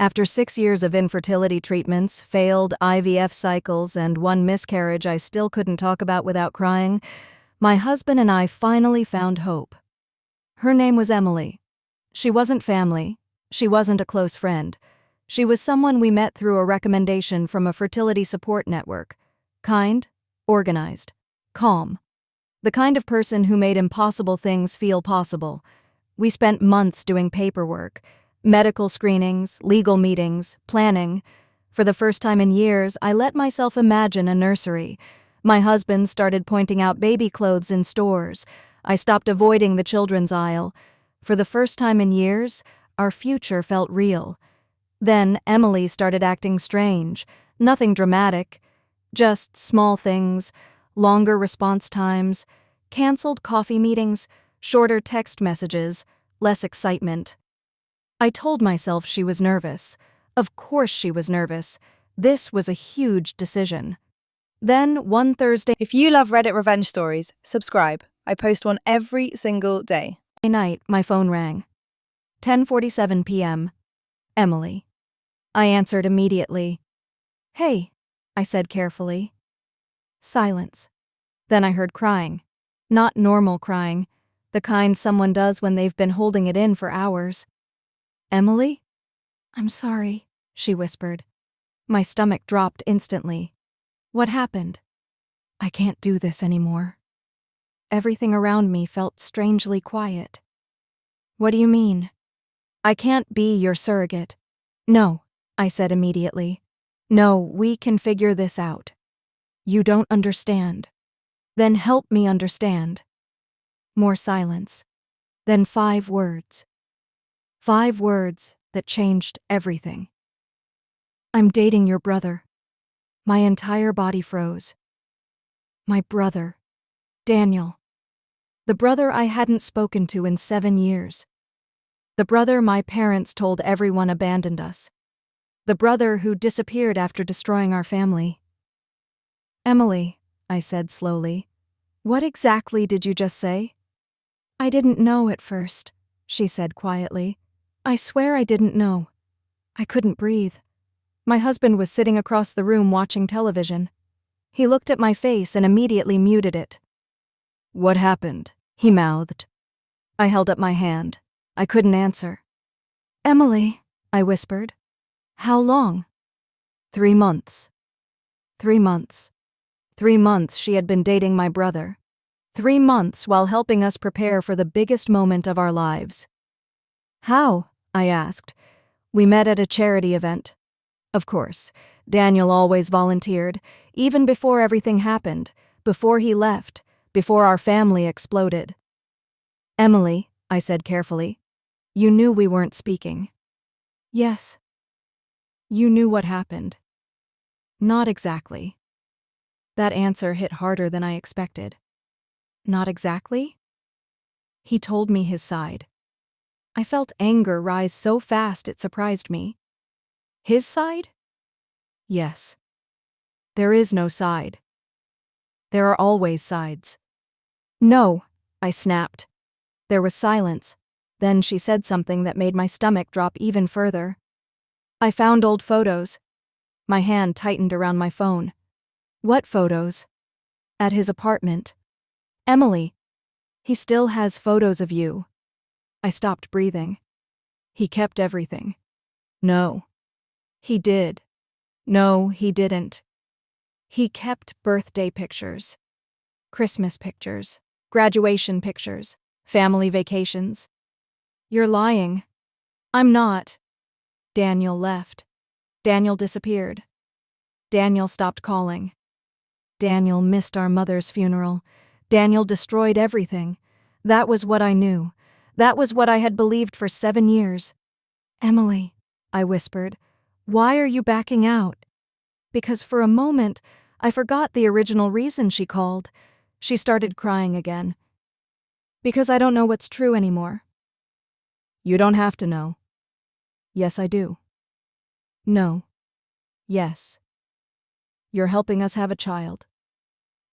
After 6 years of infertility treatments, failed IVF cycles, and one miscarriage I still couldn't talk about without crying, my husband and I finally found hope. Her name was Emily. She wasn't family. She wasn't a close friend. She was someone we met through a recommendation from a fertility support network. Kind, organized, calm. The kind of person who made impossible things feel possible. We spent months doing paperwork, medical screenings, legal meetings, planning. For the first time in years, I let myself imagine a nursery. My husband started pointing out baby clothes in stores. I stopped avoiding the children's aisle. For the first time in years, our future felt real. Then Emily started acting strange. Nothing dramatic. Just small things, longer response times, canceled coffee meetings, shorter text messages, less excitement. I told myself she was nervous. Of course she was nervous. This was a huge decision. Then, one Thursday If you love Reddit revenge stories, subscribe. I post one every single day. night, my phone rang. 10:47 p.m. Emily. I answered immediately. "Hey," I said carefully. Silence. Then I heard crying. Not normal crying, the kind someone does when they've been holding it in for hours. "Emily?" "I'm sorry," she whispered. My stomach dropped instantly. What happened? I can't do this anymore. Everything around me felt strangely quiet. "What do you mean?" "I can't be your surrogate." "No," I said immediately. "No, we can figure this out." "You don't understand." "Then help me understand." More silence. Then 5 words. 5 words that changed everything. "I'm dating your brother." My entire body froze. My brother. Daniel. The brother I hadn't spoken to in 7 years. The brother my parents told everyone abandoned us. The brother who disappeared after destroying our family. "Emily," I said slowly, "what exactly did you just say?" "I didn't know at first," she said quietly. "I swear I didn't know. I couldn't breathe." My husband was sitting across the room watching television. He looked at my face and immediately muted it. "What happened?" he mouthed. I held up my hand. I couldn't answer. "Emily," I whispered. "How long?" 3 months. 3 months. 3 months she had been dating my brother. 3 months while helping us prepare for the biggest moment of our lives. "How?" I asked. "We met at a charity event." Of course, Daniel always volunteered, even before everything happened, before he left, before our family exploded. "Emily," I said carefully, "you knew we weren't speaking." "Yes." "You knew what happened." "Not exactly." That answer hit harder than I expected. "Not exactly?" He told me his side. I felt anger rise so fast it surprised me. His side? Yes. There is no side. There are always sides. "No," I snapped. There was silence. Then she said something that made my stomach drop even further. "I found old photos." My hand tightened around my phone. "What photos?" "At his apartment." "Emily, he still has photos of you." I stopped breathing. "He kept everything." "No." "He did." "No, he didn't." "He kept birthday pictures, Christmas pictures, graduation pictures, family vacations." "You're lying." "I'm not." Daniel left. Daniel disappeared. Daniel stopped calling. Daniel missed our mother's funeral. Daniel destroyed everything. That was what I knew. That was what I had believed for 7 years. "Emily," I whispered, "why are you backing out?" Because for a moment, I forgot the original reason she called. She started crying again. "Because I don't know what's true anymore." "You don't have to know." "Yes, I do." "No." "Yes." "You're helping us have a child.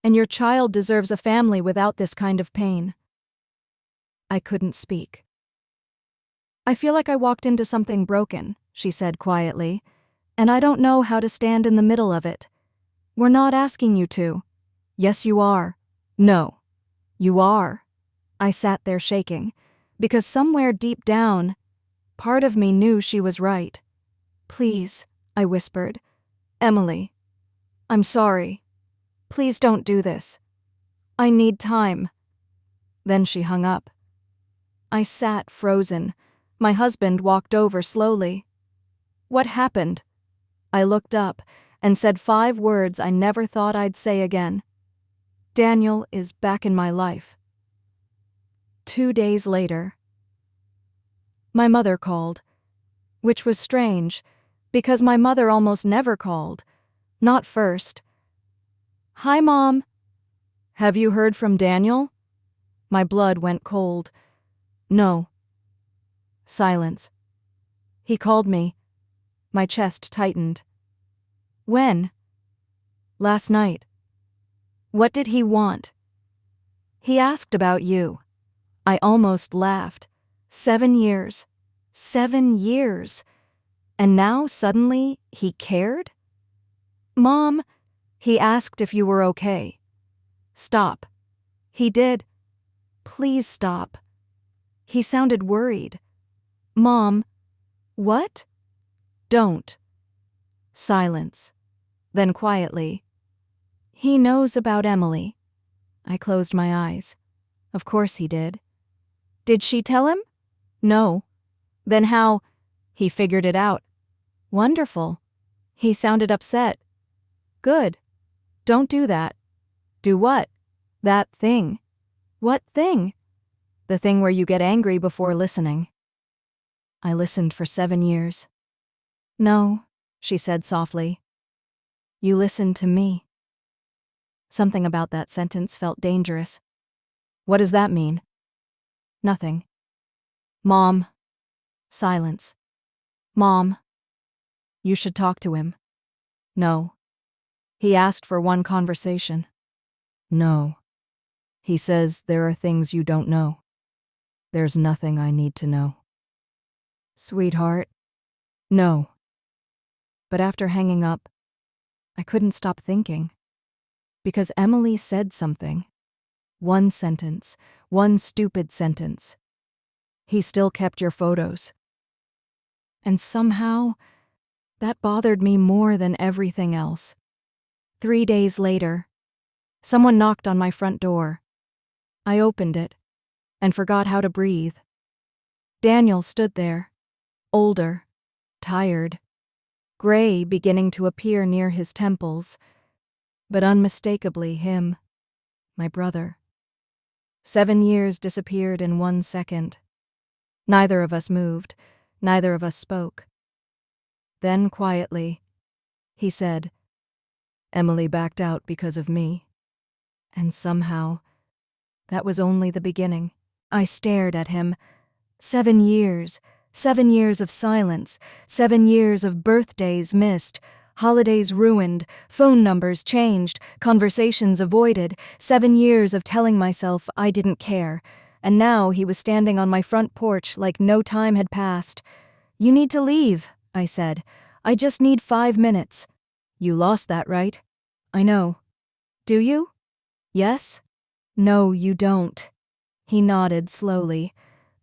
And your child deserves a family without this kind of pain." I couldn't speak. I feel like I walked into something broken, she said quietly, and I don't know how to stand in the middle of it. We're not asking you to. Yes, you are. No, you are. I sat there shaking, because somewhere deep down, part of me knew she was right. Please, I whispered. Emily, I'm sorry. Please don't do this. I need time. Then she hung up. I sat frozen. My husband walked over slowly. What happened? I looked up and said 5 words I never thought I'd say again. Daniel is back in my life. 2 days later, my mother called, which was strange, because my mother almost never called. Not first. Hi, Mom. Have you heard from Daniel? My blood went cold. No. Silence. He called me. My chest tightened. When? Last night. What did he want? He asked about you. I almost laughed. 7 years. 7 years. And now, suddenly, he cared? Mom, he asked if you were okay. Stop. He did. Please stop. He sounded worried. Mom, what? Don't. Silence. Then quietly. He knows about Emily. I closed my eyes. Of course he did. Did she tell him? No. Then how? He figured it out. Wonderful. He sounded upset. Good. Don't do that. Do what? That thing. What thing? The thing where you get angry before listening. I listened for 7 years. No, she said softly. You listened to me. Something about that sentence felt dangerous. What does that mean? Nothing. Mom. Silence. Mom. You should talk to him. No. He asked for one conversation. No. He says there are things you don't know. There's nothing I need to know. Sweetheart. No. But after hanging up, I couldn't stop thinking. Because Emily said something. One sentence, one stupid sentence. He still kept your photos. And somehow, that bothered me more than everything else. 3 days later, someone knocked on my front door. I opened it and forgot how to breathe. Daniel stood there, older, tired, gray beginning to appear near his temples, but unmistakably him, my brother. 7 years disappeared in 1 second. Neither of us moved, neither of us spoke. Then quietly, he said, Emily backed out because of me. And somehow, that was only the beginning. I stared at him. 7 years. 7 years of silence. 7 years of birthdays missed. Holidays ruined. Phone numbers changed. Conversations avoided. 7 years of telling myself I didn't care. And now he was standing on my front porch like no time had passed. You need to leave, I said. I just need 5 minutes. You lost that, right? I know. Do you? Yes? No, you don't. He nodded slowly.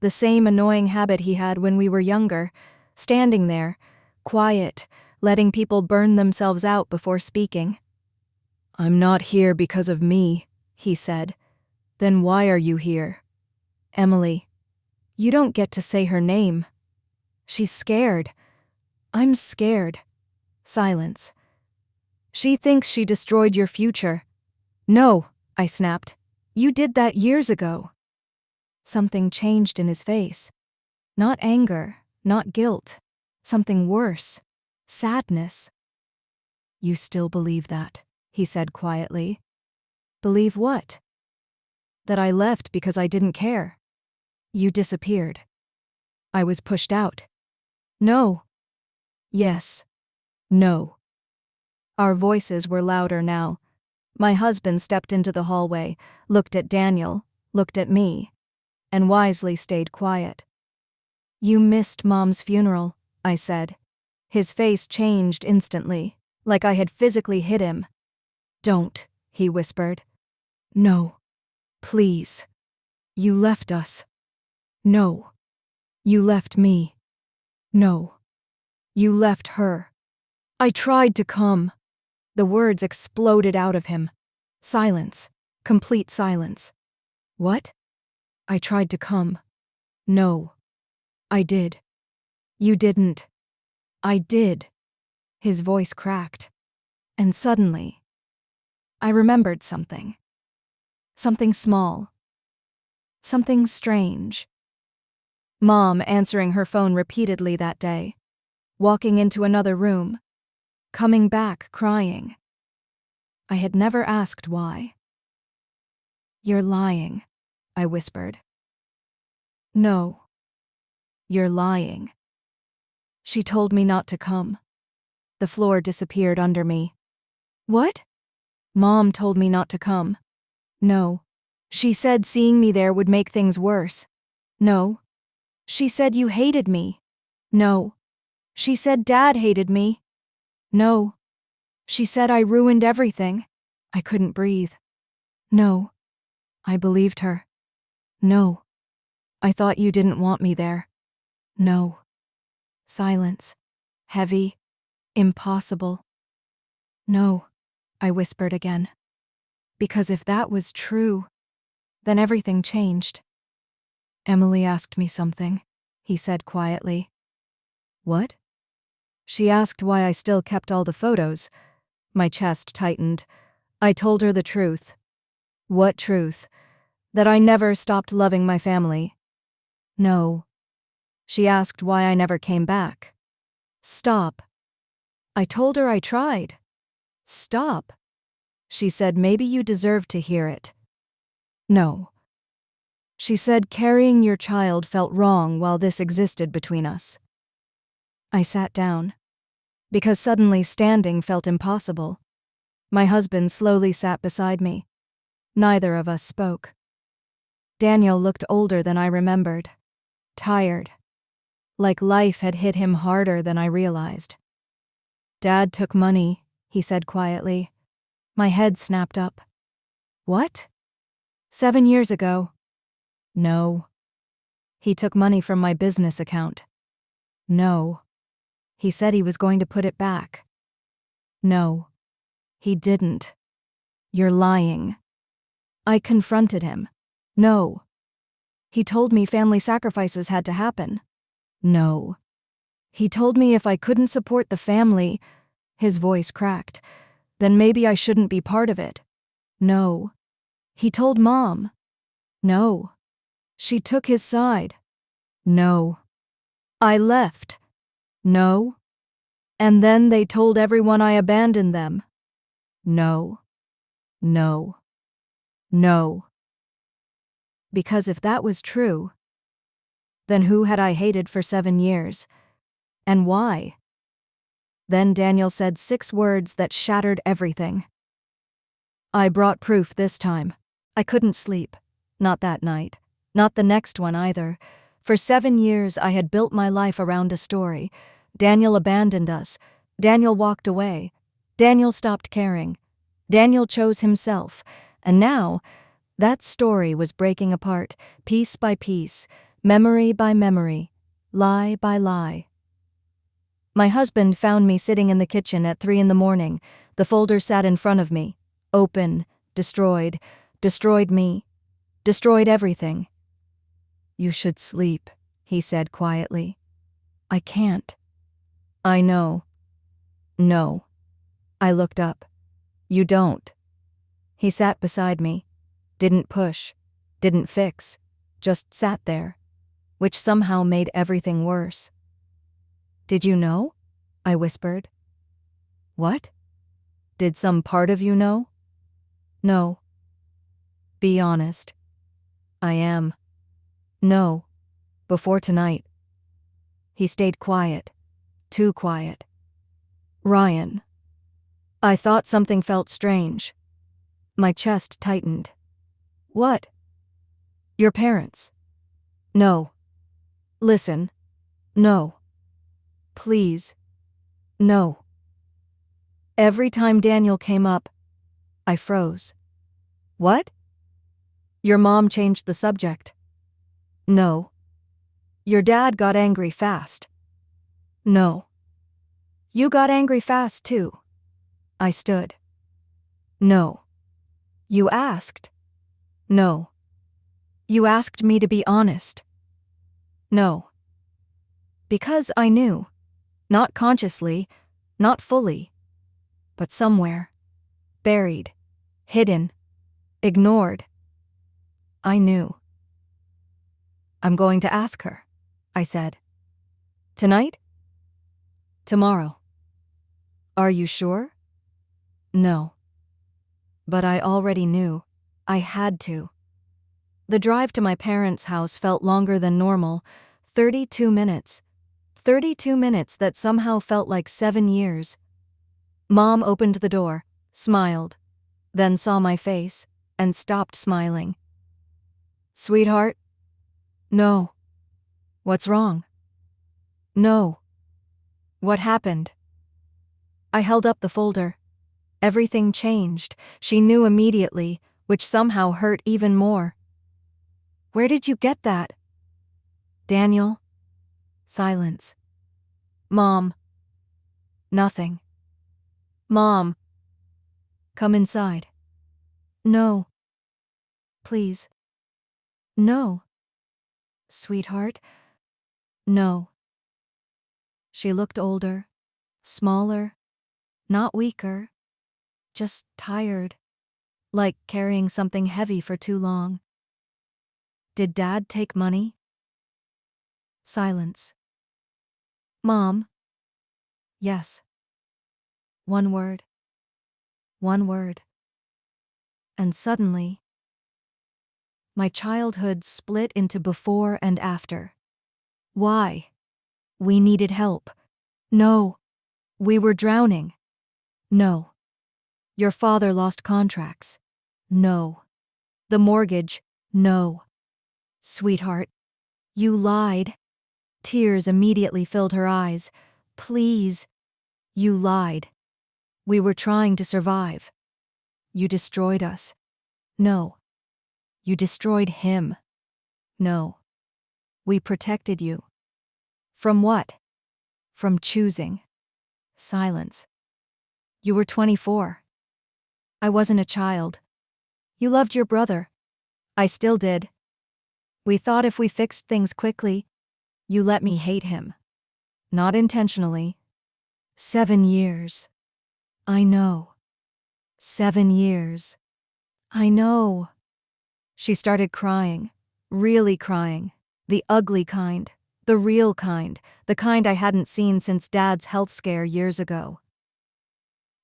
The same annoying habit he had when we were younger. Standing there, quiet, letting people burn themselves out before speaking. I'm not here because of me, he said. Then why are you here? Emily. You don't get to say her name. She's scared. I'm scared. Silence. She thinks she destroyed your future. No, I snapped. You did that years ago. Something changed in his face. Not anger, not guilt. Something worse. Sadness. You still believe that, he said quietly. Believe what? That I left because I didn't care. You disappeared. I was pushed out. No. Yes. No. Our voices were louder now. My husband stepped into the hallway, looked at Daniel, looked at me, and wisely stayed quiet. You missed Mom's funeral, I said. His face changed instantly, like I had physically hit him. "Don't," he whispered. "No. Please. You left us. No. You left me. No. You left her. I tried to come." The words exploded out of him. Silence. Complete silence. "What?" "I tried to come." "No. I did." "You didn't." "I did." His voice cracked. And suddenly, I remembered something. Something small. Something strange. Mom answering her phone repeatedly that day. Walking into another room. Coming back crying. I had never asked why. "You're lying," I whispered. "No. You're lying." She told me not to come. The floor disappeared under me. "What?" "Mom told me not to come." "No. She said seeing me there would make things worse." "No. She said you hated me." "No. She said Dad hated me." "No. She said I ruined everything." I couldn't breathe. "No." I believed her. "No. I thought you didn't want me there." "No." Silence. Heavy. Impossible. "No," I whispered again. Because if that was true, then everything changed. "Emily asked me something," he said quietly. "What?" "She asked why I still kept all the photos." My chest tightened. I told her the truth. "What truth?" "That I never stopped loving my family." "No." She asked why I never came back. "Stop." I told her I tried. "Stop." She said maybe you deserve to hear it. "No." She said carrying your child felt wrong while this existed between us. I sat down. Because suddenly standing felt impossible. My husband slowly sat beside me. Neither of us spoke. Daniel looked older than I remembered. Tired. Like life had hit him harder than I realized. "Dad took money," he said quietly. My head snapped up. "What?" "7 years ago." "No." "He took money from my business account." "No." "He said he was going to put it back." "No. He didn't." "You're lying." I confronted him. "No." "He told me family sacrifices had to happen." "No." "He told me if I couldn't support the family," his voice cracked, "then maybe I shouldn't be part of it." "No." "He told Mom." "No." "She took his side." "No." "I left." "No." "And then they told everyone I abandoned them." "No." "No." "No." Because if that was true, then who had I hated for 7 years? And why? Then Daniel said 6 words that shattered everything. I brought proof this time. I couldn't sleep. Not that night. Not the next one either. For 7 years I had built my life around a story. Daniel abandoned us. Daniel walked away. Daniel stopped caring. Daniel chose himself. And now, that story was breaking apart, piece by piece, memory by memory, lie by lie. My husband found me sitting in the kitchen at 3 a.m. The folder sat in front of me. Open, destroyed, destroyed me, destroyed everything. "You should sleep," he said quietly. "I can't." "I know." "No." I looked up. "You don't." He sat beside me. Didn't push. Didn't fix. Just sat there. Which somehow made everything worse. "Did you know?" I whispered. "What?" "Did some part of you know?" "No." "Be honest." "I am." "No. Before tonight." He stayed quiet. Too quiet. "Ryan." I thought something felt strange. My chest tightened. "What?" "Your parents." "No." "Listen." "No." "Please." No. Every time Daniel came up, I froze. What? Your mom changed the subject. No. Your dad got angry fast. No. You got angry fast too. I stood. No. You asked. No. You asked me to be honest. No. Because I knew. Not consciously, not fully, but somewhere. Buried. Hidden. Ignored. I knew. I'm going to ask her, I said. Tonight? Tomorrow. Are you sure? No. But I already knew. I had to. The drive to my parents' house felt longer than normal, 32 minutes. 32 minutes that somehow felt like 7 years. Mom opened the door, smiled, then saw my face, and stopped smiling. Sweetheart? No. What's wrong? No. What happened? I held up the folder. Everything changed. She knew immediately, which somehow hurt even more. Where did you get that? Daniel? Silence. Mom. Nothing. Mom. Come inside. No. Please. No. Sweetheart. No. She looked older, smaller, not weaker, just tired, like carrying something heavy for too long. Did Dad take money? Silence. Mom. Yes. One word. One word. And suddenly, my childhood split into before and after. Why? We needed help. No. We were drowning. No. Your father lost contracts. No. The mortgage. No. Sweetheart, you lied. Tears immediately filled her eyes. Please. You lied. We were trying to survive. You destroyed us. No. You destroyed him. No. We protected you. From what? From choosing. Silence. You were 24. I wasn't a child. You loved your brother. I still did. We thought if we fixed things quickly, you let me hate him. Not intentionally. 7 years. I know. 7 years. I know. She started crying. Really crying. The ugly kind. The real kind. The kind I hadn't seen since Dad's health scare years ago.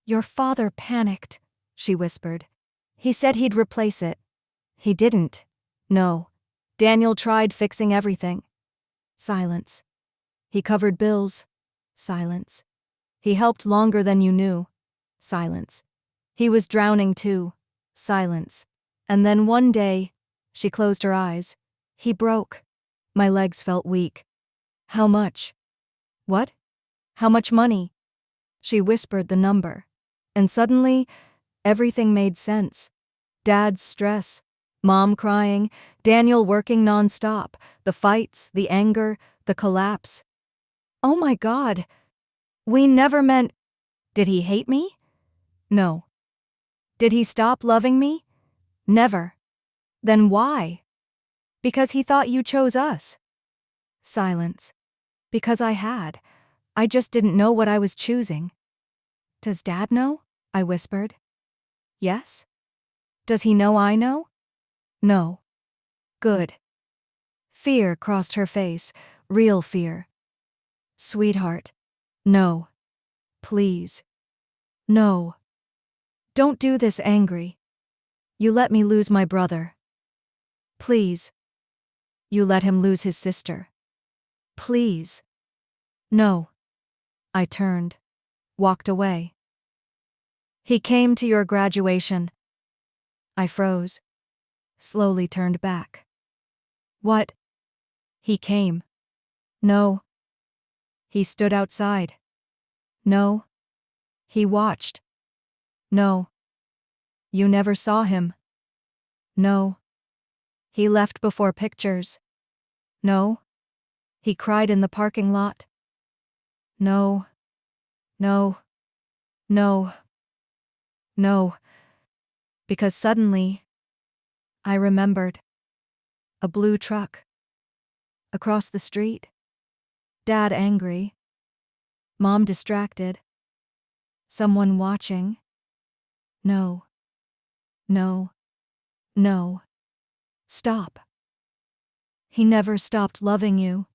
Your father panicked, she whispered. He said he'd replace it. He didn't. No. Daniel tried fixing everything. Silence. He covered bills. Silence. He helped longer than you knew. Silence. He was drowning too. Silence. And then one day, she closed her eyes. He broke. My legs felt weak. How much? What? How much money? She whispered the number. And suddenly, everything made sense. Dad's stress, Mom crying, Daniel working nonstop, the fights, the anger, the collapse. Oh my God! We never meant. Did he hate me? No. Did he stop loving me? Never. Then why? Because he thought you chose us. Silence. Because I had. I just didn't know what I was choosing. Does Dad know? I whispered. Yes? Does he know I know? No. Good. Fear crossed her face, real fear. Sweetheart. No. Please. No. Don't do this angry. You let me lose my brother. Please. You let him lose his sister. Please. No. I turned. Walked away. He came to your graduation. I froze. Slowly turned back. What? He came. No. He stood outside. No. He watched. No. You never saw him. No. He left before pictures. No. He cried in the parking lot. No. No. No. No. Because suddenly, I remembered. A blue truck. Across the street. Dad angry. Mom distracted. Someone watching. No. No. No. Stop. He never stopped loving you.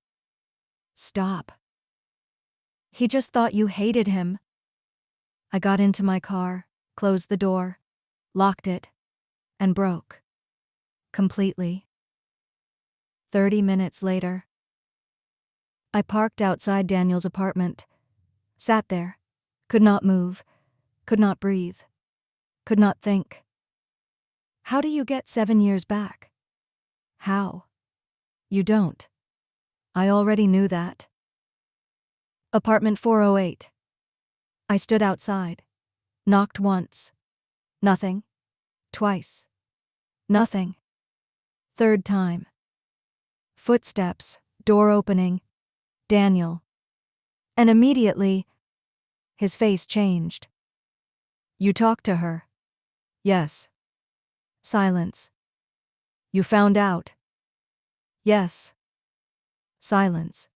Stop. He just thought you hated him. I got into my car, closed the door, locked it, and broke. Completely. 30 minutes later. I parked outside Daniel's apartment. Sat there. Could not move. Could not breathe. Could not think. How do you get 7 years back? How? You don't. I already knew that. Apartment 408. I stood outside. Knocked once. Nothing. Twice. Nothing. Third time. Footsteps, door opening. Daniel. And immediately, his face changed. You talked to her? Yes. Silence. You found out? Yes. Silence.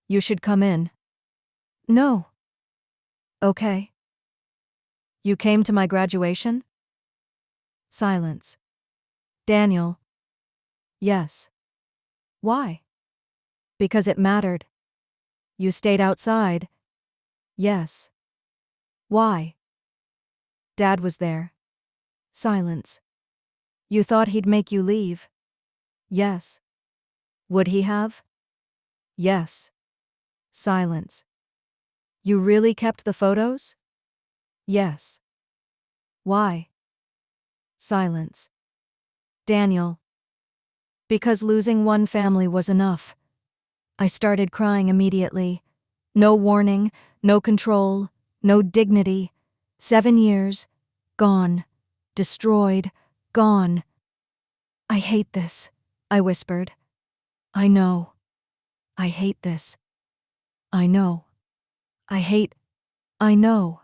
You should come in. No. Okay. You came to my graduation? Silence. Daniel. Yes. Why? Because it mattered. You stayed outside? Yes. Why? Dad was there. Silence. You thought he'd make you leave? Yes. Would he have? Yes. Silence. You really kept the photos? Yes. Why? Silence. Daniel. Because losing one family was enough. I started crying immediately. No warning, no control, no dignity. 7 years. Gone. Destroyed. Gone. I hate this, I whispered. I know. I hate this. I know. I know.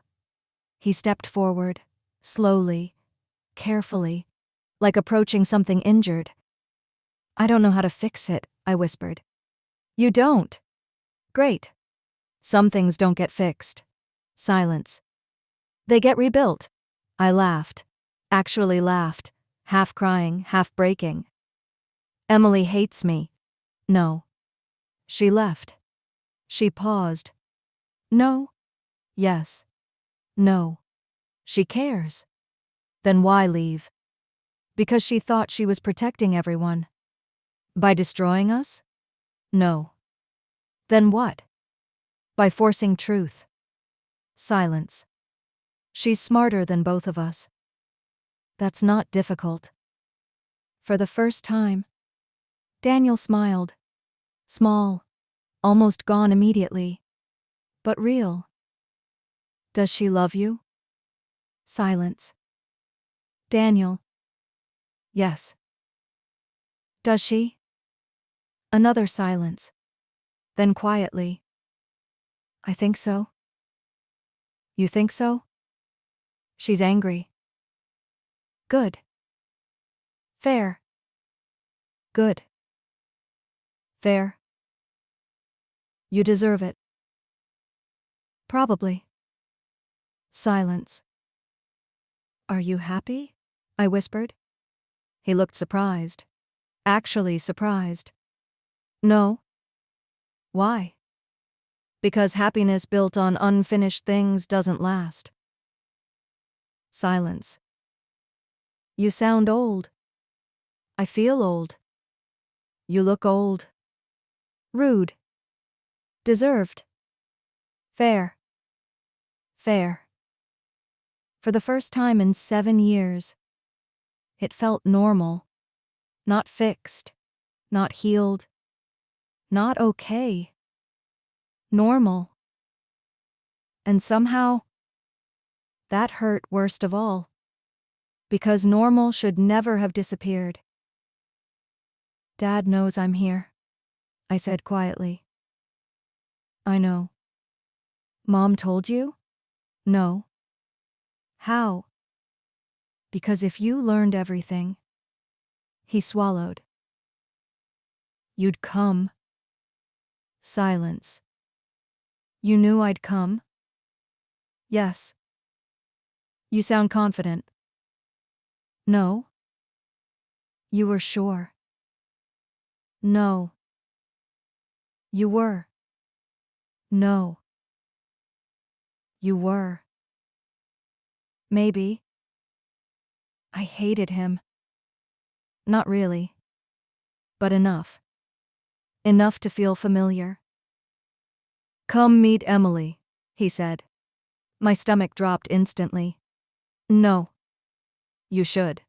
He stepped forward, slowly, carefully, like approaching something injured. I don't know how to fix it, I whispered. You don't? Great. Some things don't get fixed. Silence. They get rebuilt. I laughed. Actually laughed, half crying, half breaking. Emily hates me. No. She left. She paused. No. Yes. No. She cares. Then why leave? Because she thought she was protecting everyone. By destroying us? No. Then what? By forcing truth. Silence. She's smarter than both of us. That's not difficult. For the first time. Daniel smiled. Small. Almost gone immediately. But real. Does she love you? Silence. Daniel. Yes. Does she? Another silence. Then quietly. I think so. You think so? She's angry. Good. Fair. Good. Fair. You deserve it. Probably. Silence. Are you happy? I whispered. He looked surprised. Actually surprised. No. Why? Because happiness built on unfinished things doesn't last. Silence. You sound old. I feel old. You look old. Rude. Deserved. Fair. Fair. For the first time in 7 years, it felt normal. Not fixed. Not healed. Not okay. Normal. And somehow, that hurt worst of all. Because normal should never have disappeared. Dad knows I'm here, I said quietly. I know. Mom told you? No. How? Because if you learned everything. He swallowed. You'd come. Silence. You knew I'd come? Yes. You sound confident. No. You were sure. No. You were. No. You were. Maybe. I hated him. Not really. But enough. Enough to feel familiar. Come meet Emily, he said. My stomach dropped instantly. No. You should.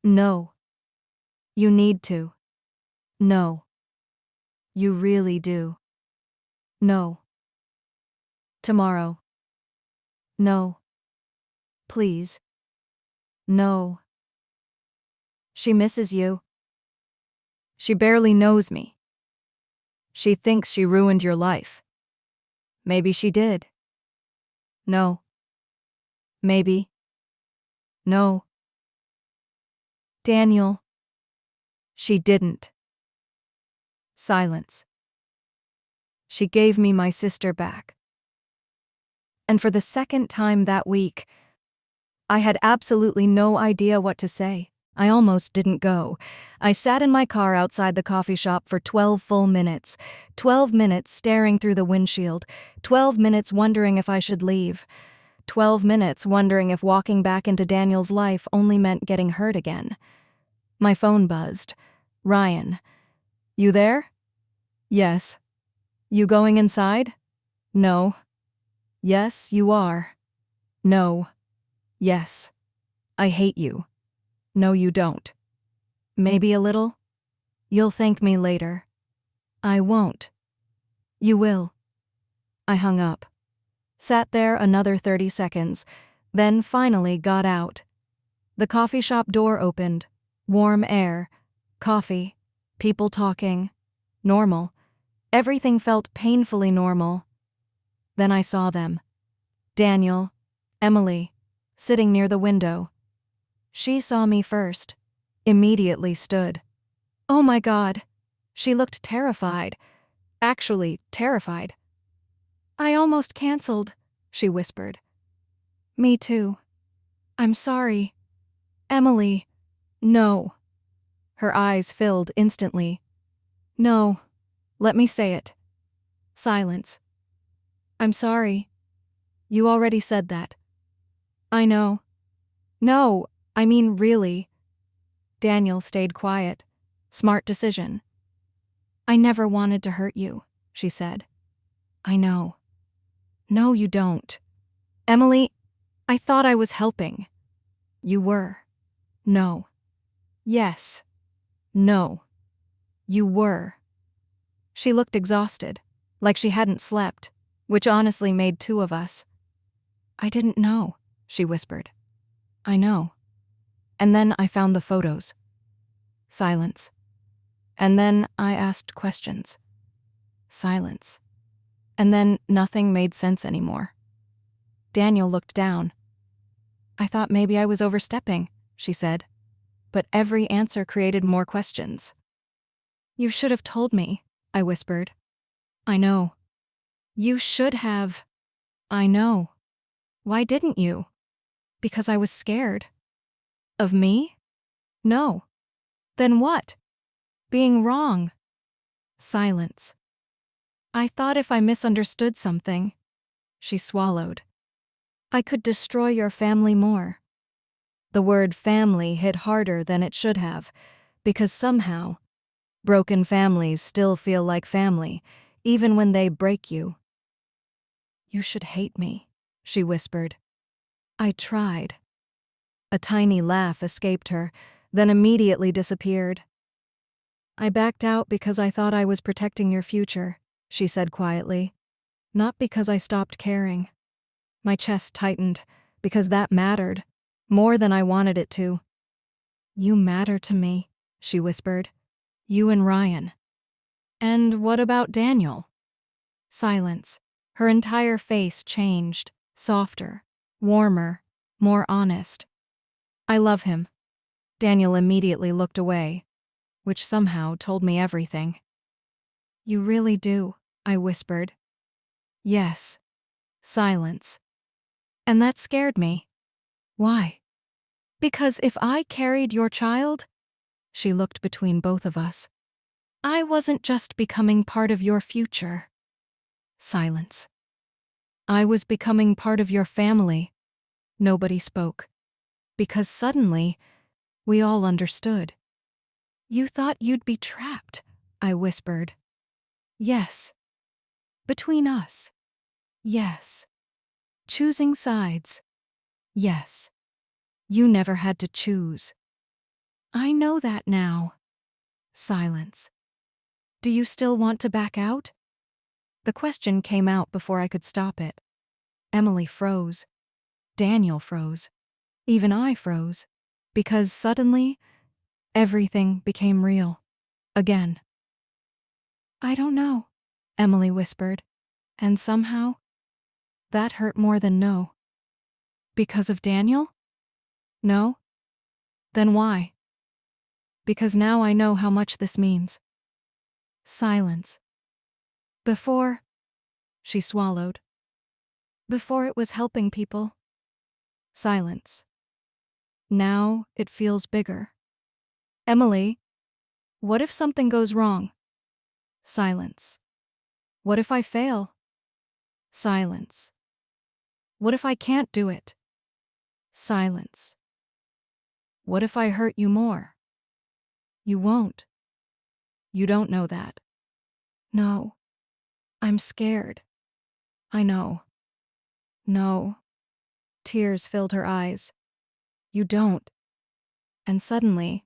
No. You need to. No. You really do. No. Tomorrow. No. Please. No. She misses you. She barely knows me. She thinks she ruined your life. Maybe she did. No. Maybe. No. Daniel. She didn't. Silence. She gave me my sister back. And for the second time that week, I had absolutely no idea what to say. I almost didn't go. I sat in my car outside the coffee shop for 12 full minutes. 12 minutes staring through the windshield. 12 minutes wondering if I should leave. 12 minutes wondering if walking back into Daniel's life only meant getting hurt again. My phone buzzed. Ryan. You there? Yes. You going inside? No. Yes, you are. No. Yes. I hate you. No, you don't. Maybe a little? You'll thank me later. I won't. You will. I hung up. Sat there another 30 seconds, then finally got out. The coffee shop door opened. Warm air. Coffee. People talking. Normal. Everything felt painfully normal. Then I saw them. Daniel. Emily. Sitting near the window. She saw me first. Immediately stood. Oh my God. She looked terrified. Actually, terrified. I almost canceled, she whispered. Me too. I'm sorry. Emily. No. Her eyes filled instantly. No. Let me say it. Silence. I'm sorry. You already said that. I know. No, I mean really. Daniel stayed quiet. Smart decision. I never wanted to hurt you, she said. I know. No, you don't. Emily, I thought I was helping. You were. No. Yes. No. You were. She looked exhausted, like she hadn't slept, which honestly made two of us. I didn't know, she whispered. I know. And then I found the photos. Silence. And then I asked questions. Silence. And then nothing made sense anymore. Daniel looked down. I thought maybe I was overstepping, she said. But every answer created more questions. You should have told me, I whispered. I know. You should have. I know. Why didn't you? Because I was scared. Of me? No. Then what? Being wrong. Silence. I thought if I misunderstood something. She swallowed. I could destroy your family more. The word family hit harder than it should have, because somehow, broken families still feel like family, even when they break you. You should hate me, she whispered. I tried. A tiny laugh escaped her, then immediately disappeared. I backed out because I thought I was protecting your future, she said quietly. Not because I stopped caring. My chest tightened, because that mattered, more than I wanted it to. You matter to me, she whispered. You and Ryan. And what about Daniel? Silence. Her entire face changed, softer, warmer, more honest. I love him. Daniel immediately looked away, which somehow told me everything. You really do, I whispered. Yes. Silence. And that scared me. Why? Because if I carried your child, she looked between both of us, I wasn't just becoming part of your future. Silence. I was becoming part of your family. Nobody spoke. Because suddenly, we all understood. You thought you'd be trapped, I whispered. Yes. Between us. Yes. Choosing sides. Yes. You never had to choose. I know that now. Silence. Do you still want to back out? The question came out before I could stop it. Emily froze. Daniel froze. Even I froze. Because suddenly, everything became real. Again. I don't know, Emily whispered. And somehow, that hurt more than no. Because of Daniel? No? Then why? Because now I know how much this means. Silence. Before, she swallowed. Before it was helping people. Silence. Now it feels bigger. Emily, what if something goes wrong? Silence. What if I fail? Silence. What if I can't do it? Silence. What if I hurt you more? You won't. You don't know that. No. I'm scared. I know. No. Tears filled her eyes. You don't. And suddenly,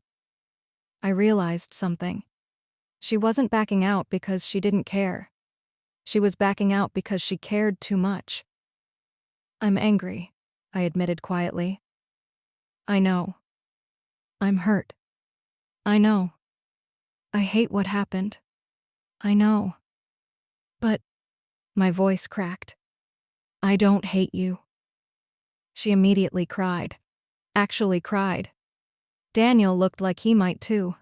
I realized something. She wasn't backing out because she didn't care. She was backing out because she cared too much. I'm angry, I admitted quietly. I know. I'm hurt. I know. I hate what happened. I know. But, my voice cracked. I don't hate you. She immediately cried. Actually cried. Daniel looked like he might too,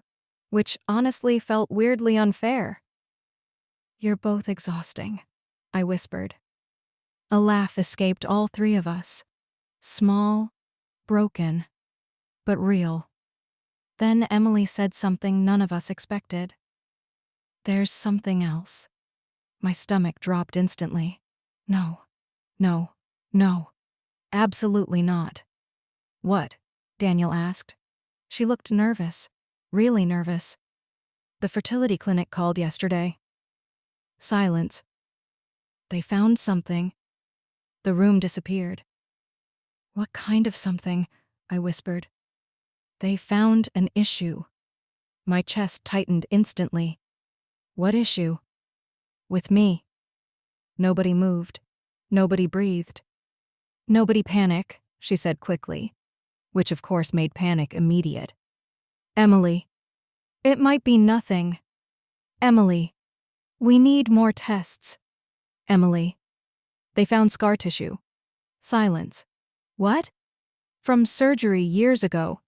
which honestly felt weirdly unfair. You're both exhausting, I whispered. A laugh escaped all three of us. Small, broken, but real. Then Emily said something none of us expected. There's something else. My stomach dropped instantly. No, no, no. Absolutely not. What? Daniel asked. She looked nervous. Really nervous. The fertility clinic called yesterday. Silence. They found something. The room disappeared. What kind of something? I whispered. They found an issue. My chest tightened instantly. What issue? With me. Nobody moved. Nobody breathed. Nobody panic, she said quickly, which of course made panic immediate. Emily. It might be nothing. Emily. We need more tests. Emily. They found scar tissue. Silence. What? From surgery years ago.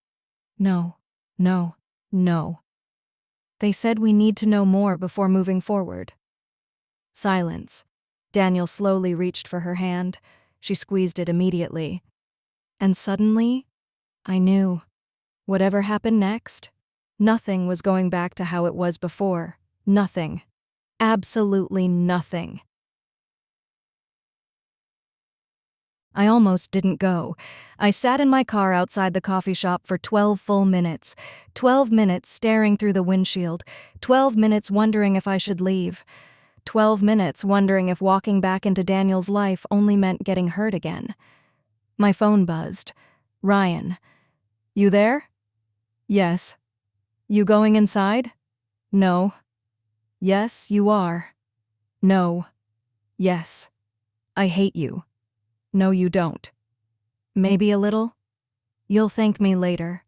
No, no, no. They said we need to know more before moving forward. Silence. Daniel slowly reached for her hand. She squeezed it immediately. And suddenly, I knew. Whatever happened next, nothing was going back to how it was before. Nothing. Absolutely nothing. I almost didn't go. I sat in my car outside the coffee shop for 12 full minutes. 12 minutes staring through the windshield. 12 minutes wondering if I should leave. 12 minutes wondering if walking back into Daniel's life only meant getting hurt again. My phone buzzed. Ryan. You there? Yes. You going inside? No. Yes, you are. No. Yes. I hate you. No, you don't. Maybe a little? You'll thank me later.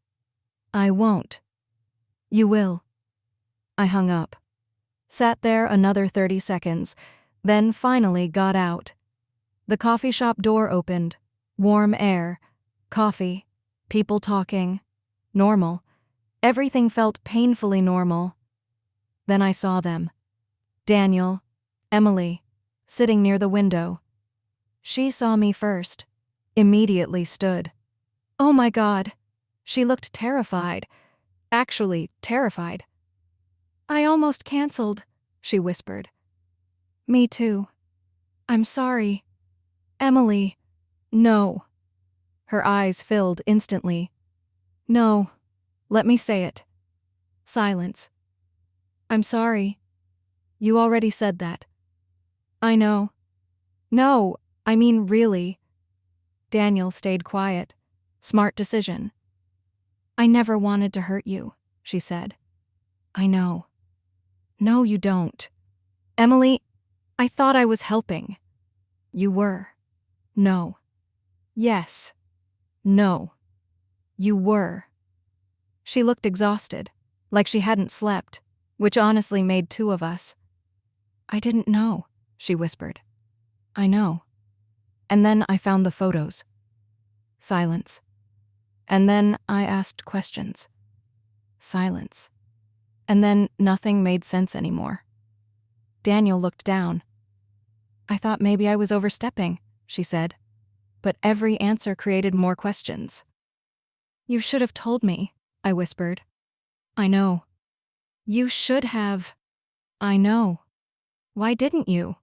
I won't. You will. I hung up. Sat there another 30 seconds, then finally got out. The coffee shop door opened. Warm air, coffee, people talking. Normal. Everything felt painfully normal. Then I saw them. Daniel, Emily, sitting near the window. She saw me first. Immediately stood. Oh my God. She looked terrified. Actually, terrified. I almost canceled, she whispered. Me too. I'm sorry. Emily. No. Her eyes filled instantly. No. Let me say it. Silence. I'm sorry. You already said that. I know. No, I mean really. Daniel stayed quiet. Smart decision. I never wanted to hurt you, she said. I know. No, you don't. Emily, I thought I was helping. You were. No. Yes. No. You were. She looked exhausted, like she hadn't slept, which honestly made two of us. I didn't know, she whispered. I know. And then I found the photos. Silence. And then I asked questions. Silence. And then nothing made sense anymore. Daniel looked down. I thought maybe I was overstepping, she said. But every answer created more questions. You should have told me, I whispered. I know. You should have. I know. Why didn't you?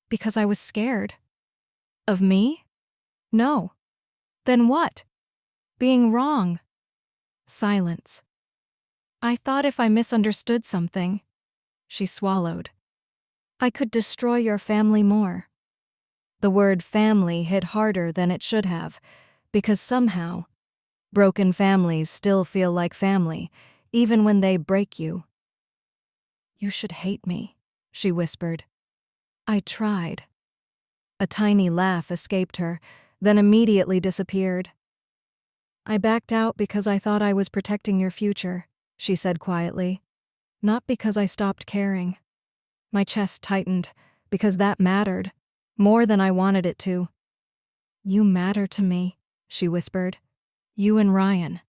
Because I was scared. Of me? No. Then what? Being wrong. Silence. I thought if I misunderstood something. She swallowed. I could destroy your family more. The word family hit harder than it should have, because somehow, broken families still feel like family, even when they break you. You should hate me, she whispered. I tried. A tiny laugh escaped her, then immediately disappeared. I backed out because I thought I was protecting your future, she said quietly. Not because I stopped caring. My chest tightened, because that mattered, more than I wanted it to. You matter to me, she whispered. You and Ryan.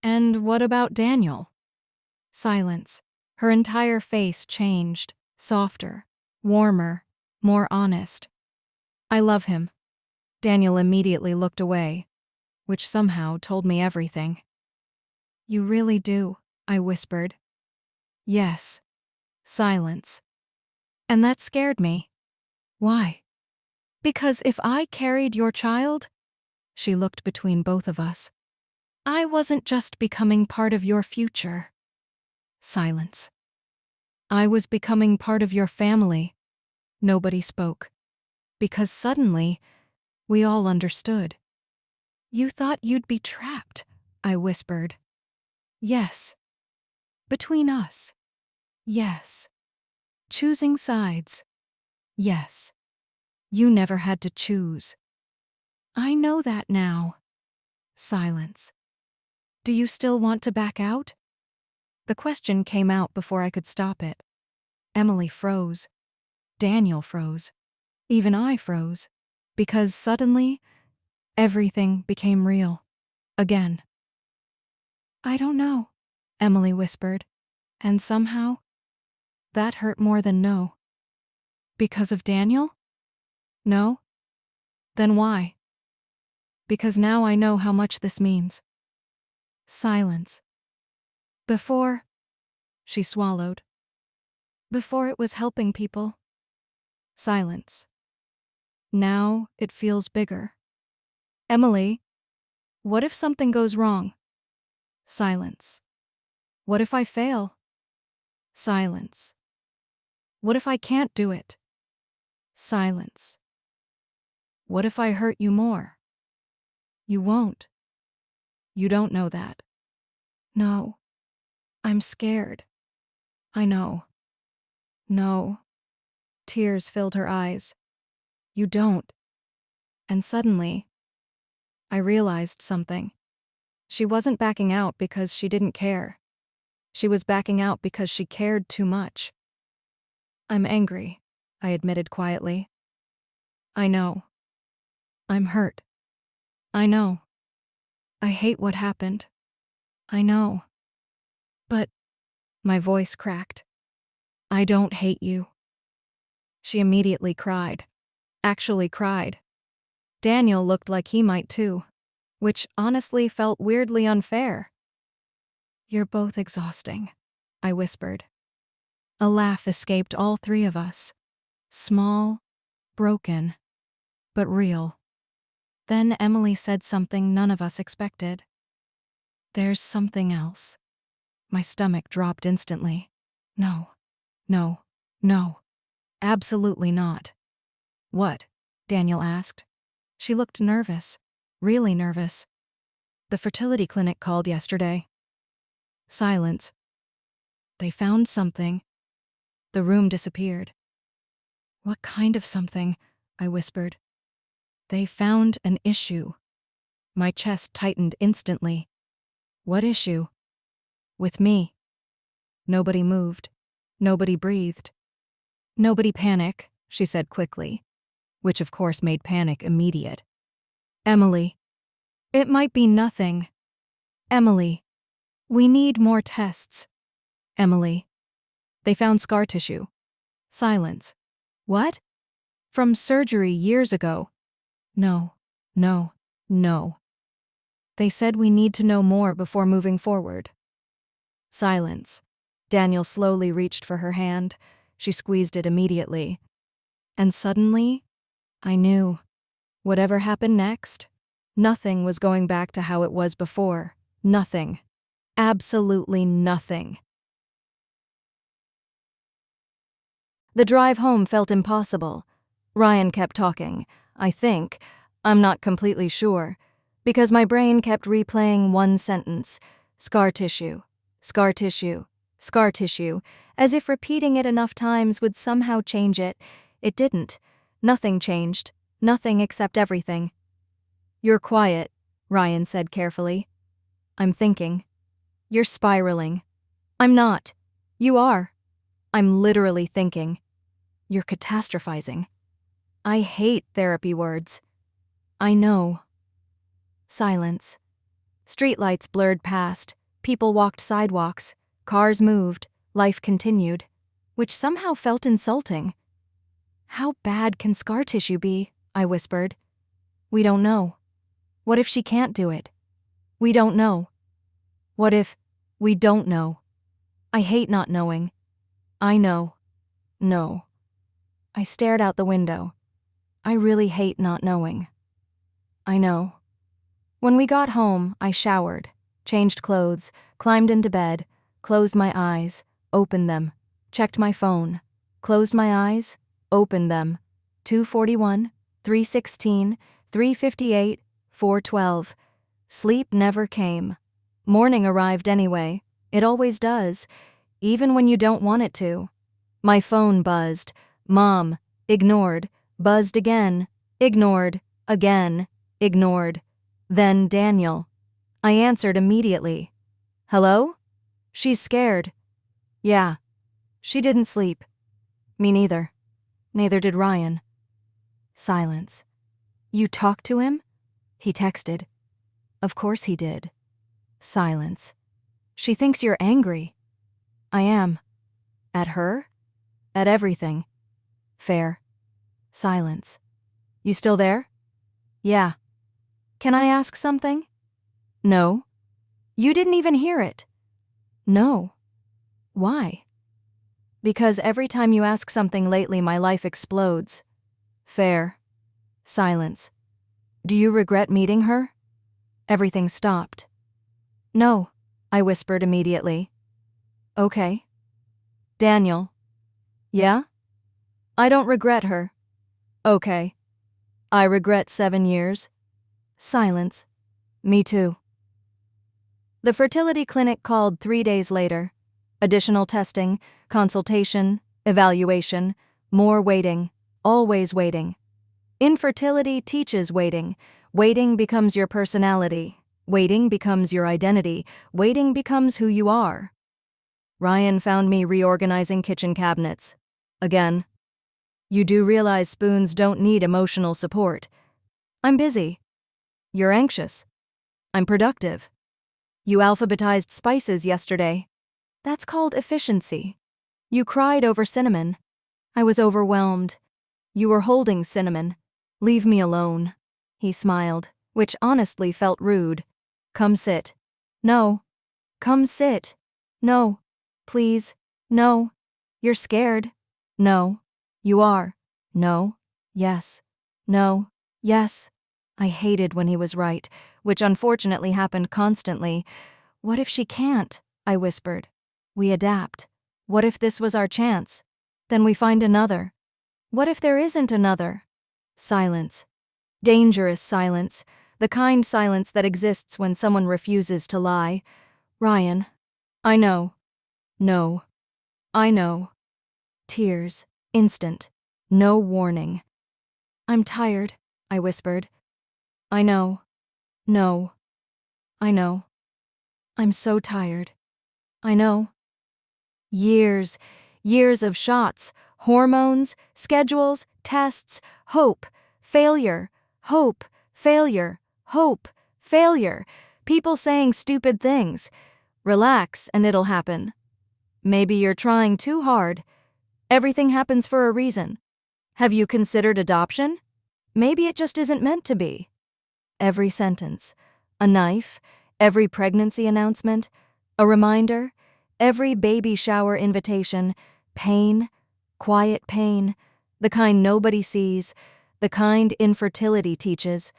And what about Daniel? Silence. Her entire face changed, softer, warmer, more honest. I love him. Daniel immediately looked away, which somehow told me everything. You really do, I whispered. Yes. Silence. And that scared me. Why? Because if I carried your child, she looked between both of us, I wasn't just becoming part of your future. Silence. I was becoming part of your family. Nobody spoke. Because suddenly, we all understood. You thought you'd be trapped, I whispered. Yes. Between us. Yes. Choosing sides. Yes. You never had to choose. I know that now. Silence. Do you still want to back out? The question came out before I could stop it. Emily froze. Daniel froze. Even I froze. Because suddenly, everything became real. Again. I don't know, Emily whispered. And somehow, that hurt more than no. Because of Daniel? No? Then why? Because now I know how much this means. Silence. Before, she swallowed. Before it was helping people. Silence. Now it feels bigger. Emily, what if something goes wrong? Silence. What if I fail? Silence. What if I can't do it? Silence. What if I hurt you more? You won't. You don't know that. No. I'm scared. I know. No. Tears filled her eyes. You don't. And suddenly, I realized something. She wasn't backing out because she didn't care. She was backing out because she cared too much. I'm angry, I admitted quietly. I know. I'm hurt. I know. I hate what happened. I know. But my voice cracked. I don't hate you. She immediately cried. Actually cried. Daniel looked like he might too, which honestly felt weirdly unfair. You're both exhausting, I whispered. A laugh escaped all three of us. Small, broken, but real. Then Emily said something none of us expected. There's something else. My stomach dropped instantly. No, no, no. Absolutely not. What? Daniel asked. She looked nervous. Really nervous. The fertility clinic called yesterday. Silence. They found something. The room disappeared. What kind of something? I whispered. They found an issue. My chest tightened instantly. What issue? With me. Nobody moved. Nobody breathed. Nobody panic, she said quickly, which of course made panic immediate. Emily. It might be nothing. Emily. We need more tests. Emily. They found scar tissue. Silence. What? From surgery years ago. No, no, no. They said we need to know more before moving forward. Silence. Daniel slowly reached for her hand. She squeezed it immediately. And suddenly, I knew. Whatever happened next, nothing was going back to how it was before. Nothing. Absolutely nothing. The drive home felt impossible. Ryan kept talking, I think. I'm not completely sure. Because my brain kept replaying one sentence. Scar tissue. Scar tissue. Scar tissue. As if repeating it enough times would somehow change it. It didn't. Nothing changed. Nothing except everything. You're quiet, Ryan said carefully. I'm thinking. You're spiraling. I'm not. You are. I'm literally thinking. You're catastrophizing. I hate therapy words. I know. Silence. Streetlights blurred past. People walked sidewalks. Cars moved. Life continued. Which somehow felt insulting. How bad can scar tissue be? I whispered. We don't know. What if she can't do it? We don't know. What if we don't know? I hate not knowing. I know. No. I stared out the window. I really hate not knowing. I know. When we got home, I showered, changed clothes, climbed into bed, closed my eyes, opened them, checked my phone, closed my eyes, opened them. 2:41, 3:16, 3:58, 4:12. Sleep never came. Morning arrived anyway. It always does, even when you don't want it to. My phone buzzed. Mom. Ignored. Buzzed again. Ignored. Again. Ignored. Then Daniel. I answered immediately. Hello? She's scared. Yeah. She didn't sleep. Me neither. Neither did Ryan. Silence. You talked to him? He texted. Of course he did. Silence. She thinks you're angry. I am. At her? At everything. Fair. Silence. You still there? Yeah. Can I ask something? No. You didn't even hear it. No. Why? Because every time you ask something lately, my life explodes. Fair. Silence. Do you regret meeting her? Everything stopped. No, I whispered immediately. Okay. Daniel. Yeah? I don't regret her. Okay. I regret 7 years. Silence. Me too. The fertility clinic called 3 days later. Additional testing, consultation, evaluation, more waiting, always waiting. Infertility teaches waiting. Waiting becomes your personality. Waiting becomes your identity. Waiting becomes who you are. Ryan found me reorganizing kitchen cabinets. Again. You do realize spoons don't need emotional support. I'm busy. You're anxious. I'm productive. You alphabetized spices yesterday. That's called efficiency. You cried over cinnamon. I was overwhelmed. You were holding cinnamon. Leave me alone. He smiled, which honestly felt rude. Come sit. No. Come sit. No. Please. No. You're scared. No. You are. No. Yes. No. Yes. I hated when he was right, which unfortunately happened constantly. What if she can't? I whispered. We adapt. What if this was our chance? Then we find another. What if there isn't another? Silence. Dangerous silence. The kind silence that exists when someone refuses to lie. Ryan. I know. No. I know. Tears. Instant. No warning. I'm tired, I whispered. I know. No. I know. I'm so tired. I know. Years of shots, hormones, schedules, tests, hope, failure, hope, failure, hope, failure. People saying stupid things. Relax and it'll happen. Maybe you're trying too hard. Everything happens for a reason. Have you considered adoption? Maybe it just isn't meant to be. Every sentence, a knife, every pregnancy announcement, a reminder, every baby shower invitation, pain, quiet pain, the kind nobody sees, the kind infertility teaches.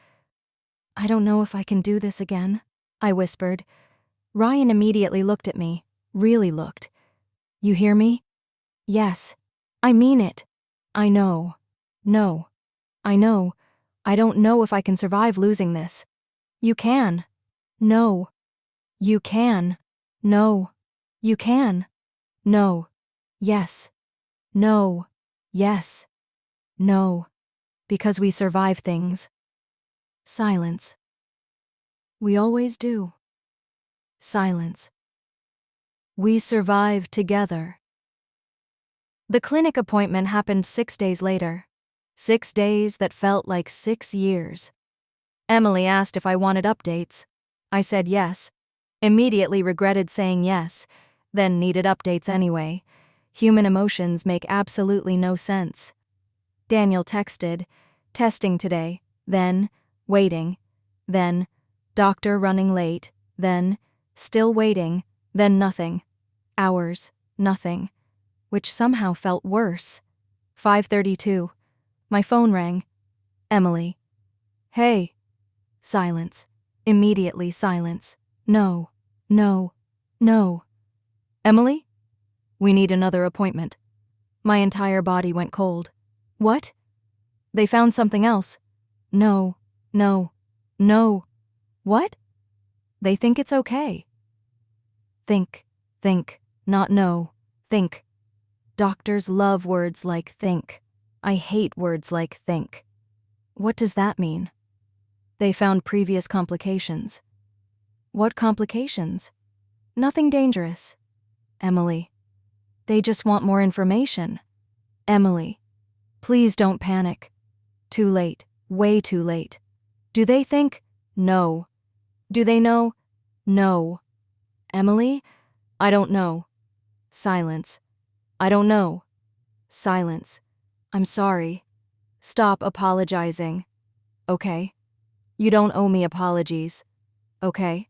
I don't know if I can do this again, I whispered. Ryan immediately looked at me, really looked. You hear me? Yes. I mean it. I know. No. I know. I don't know if I can survive losing this. You can. No. You can. No. You can. No. Yes. No. Yes. No. Because we survive things. Silence. We always do. Silence. We survive together. The clinic appointment happened 6 days later. 6 days that felt like 6 years. Emily asked if I wanted updates. I said yes. Immediately regretted saying yes, then needed updates anyway. Human emotions make absolutely no sense. Daniel texted, testing today, then, waiting, then, doctor running late, then, still waiting, then nothing. Hours, nothing. Which somehow felt worse. 5:32. My phone rang. Emily. Hey. Silence. Immediately silence. No. No. No. Emily? We need another appointment. My entire body went cold. What? They found something else. No. No. No. What? They think it's okay. Think, not know, think. Doctors love words like think. I hate words like think. What does that mean? They found previous complications. What complications? Nothing dangerous. Emily. They just want more information. Emily. Please don't panic. Too late. Way too late. Do they think? No. Do they know? No. Emily? I don't know. Silence. I don't know. Silence. I'm sorry. Stop apologizing. Okay? You don't owe me apologies. Okay?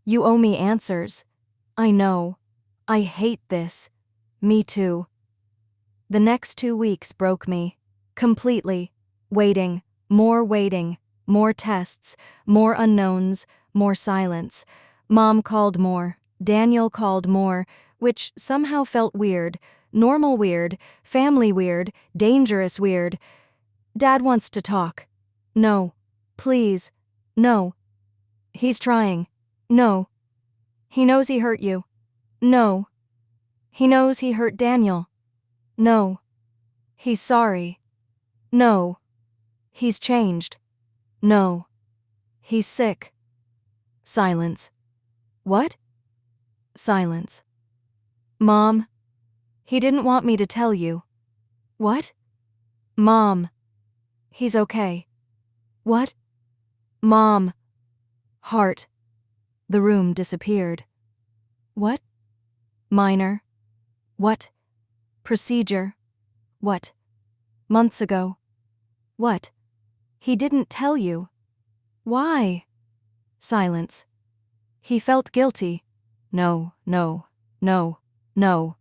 You owe me answers. I know. I hate this. Me too. The next 2 weeks broke me. Completely. Waiting. More tests. More unknowns. More silence. Mom called more. Daniel called more, which somehow felt weird. Normal weird. Family weird. Dangerous weird. Dad wants to talk. No. Please. No. He's trying. No. He knows he hurt you. No. He knows he hurt Daniel. No. He's sorry. No. He's changed. No. He's sick. Silence. What? Silence. Mom. He didn't want me to tell you. What? Mom. He's okay. What? Mom. Heart. The room disappeared. What? Minor. What? Procedure. What? Months ago. What? He didn't tell you. Why? Silence. He felt guilty. No, no, no, no.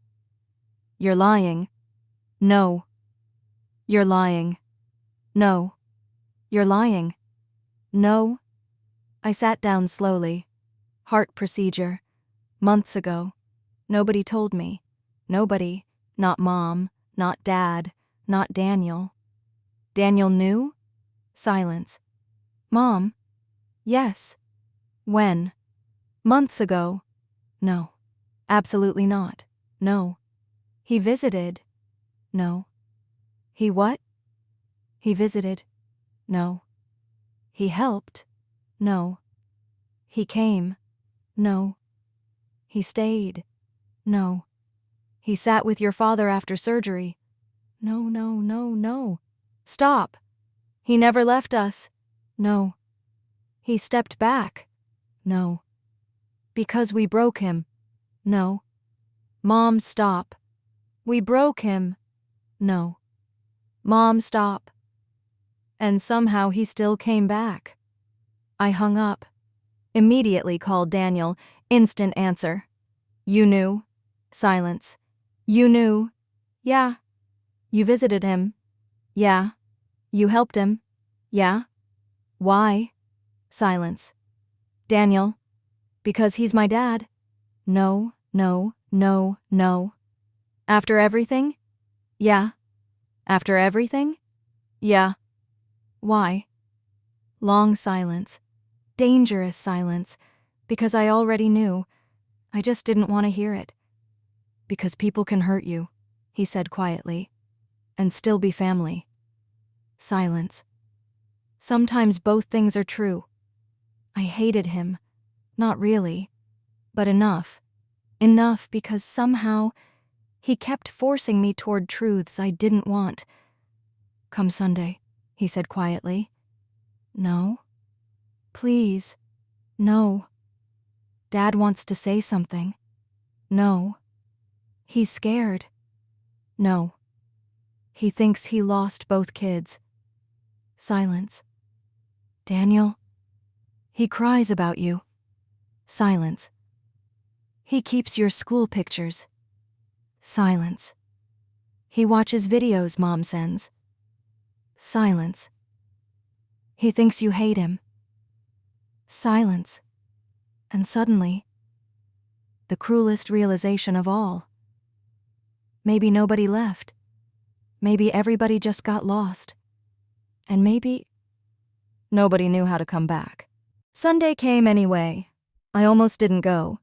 You're lying. No. You're lying. No. You're lying. No. I sat down slowly. Heart procedure. Months ago. Nobody told me. Nobody. Not Mom. Not Dad. Not Daniel. Daniel knew? Silence. Mom? Yes. When? Months ago. No. Absolutely not. No. He visited. No. He what? He visited. No. He helped. No. He came. No. He stayed. No. He sat with your father after surgery. No, no, no, no. Stop. He never left us. No. He stepped back. No. Because we broke him. No. Mom, stop. We broke him. No. Mom, stop. And somehow he still came back. I hung up. Immediately called Daniel. Instant answer. You knew? Silence. You knew? Yeah. You visited him? Yeah. You helped him? Yeah. Why? Silence. Daniel. Because he's my dad. No, no, no, no. After everything? Yeah. After everything? Yeah. Why? Long silence. Dangerous silence. Because I already knew. I just didn't want to hear it. Because people can hurt you, he said quietly, and still be family. Silence. Sometimes both things are true. I hated him. Not really. But enough. Enough because somehow he kept forcing me toward truths I didn't want. Come Sunday, he said quietly. No. Please. No. Dad wants to say something. No. He's scared. No. He thinks he lost both kids. Silence. Daniel. He cries about you. Silence. He keeps your school pictures. Silence. He watches videos Mom sends. Silence. He thinks you hate him. Silence. And suddenly, the cruelest realization of all. Maybe nobody left. Maybe everybody just got lost. And maybe nobody knew how to come back. Sunday came anyway. I almost didn't go.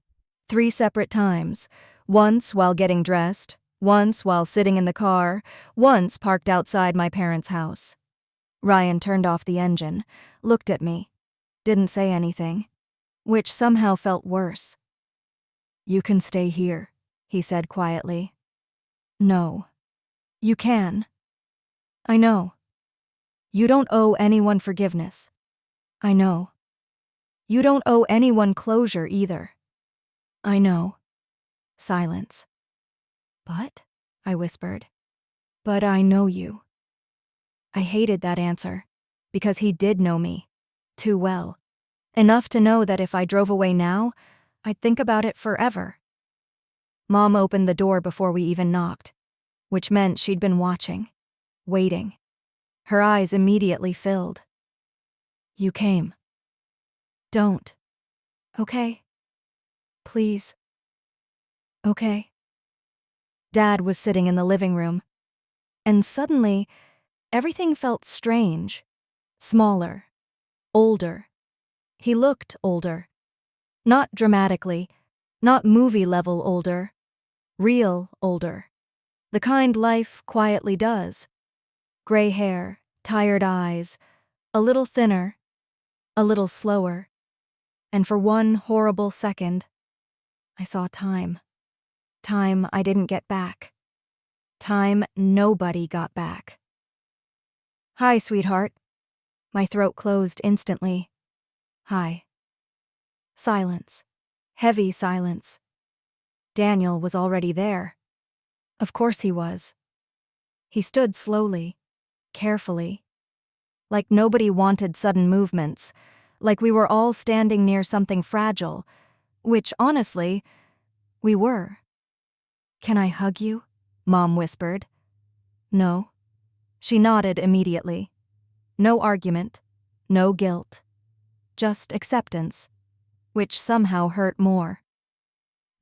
3 separate times. Once while getting dressed, once while sitting in the car, once parked outside my parents' house. Ryan turned off the engine, looked at me, didn't say anything, which somehow felt worse. You can stay here, he said quietly. No. You can. I know. You don't owe anyone forgiveness. I know. You don't owe anyone closure either. I know. Silence. But, I whispered. But I know you. I hated that answer, because he did know me. Too well. Enough to know that if I drove away now, I'd think about it forever. Mom opened the door before we even knocked, which meant she'd been watching, waiting. Her eyes immediately filled. You came. Don't. Okay? Please. Okay. Dad was sitting in the living room, and suddenly, everything felt strange, smaller, older. He looked older. Not dramatically, not movie-level older, real older. The kind life quietly does. Gray hair, Tired eyes, a little thinner, a little slower, and for one horrible second, I saw time. Time I didn't get back. Time nobody got back. Hi, sweetheart. My throat closed instantly. Hi. Silence. Heavy silence. Daniel was already there. Of course he was. He stood slowly, carefully, like nobody wanted sudden movements, like we were all standing near something fragile, which, honestly, we were. Can I hug you? Mom whispered. No. She nodded immediately. No argument, no guilt, just acceptance, which somehow hurt more.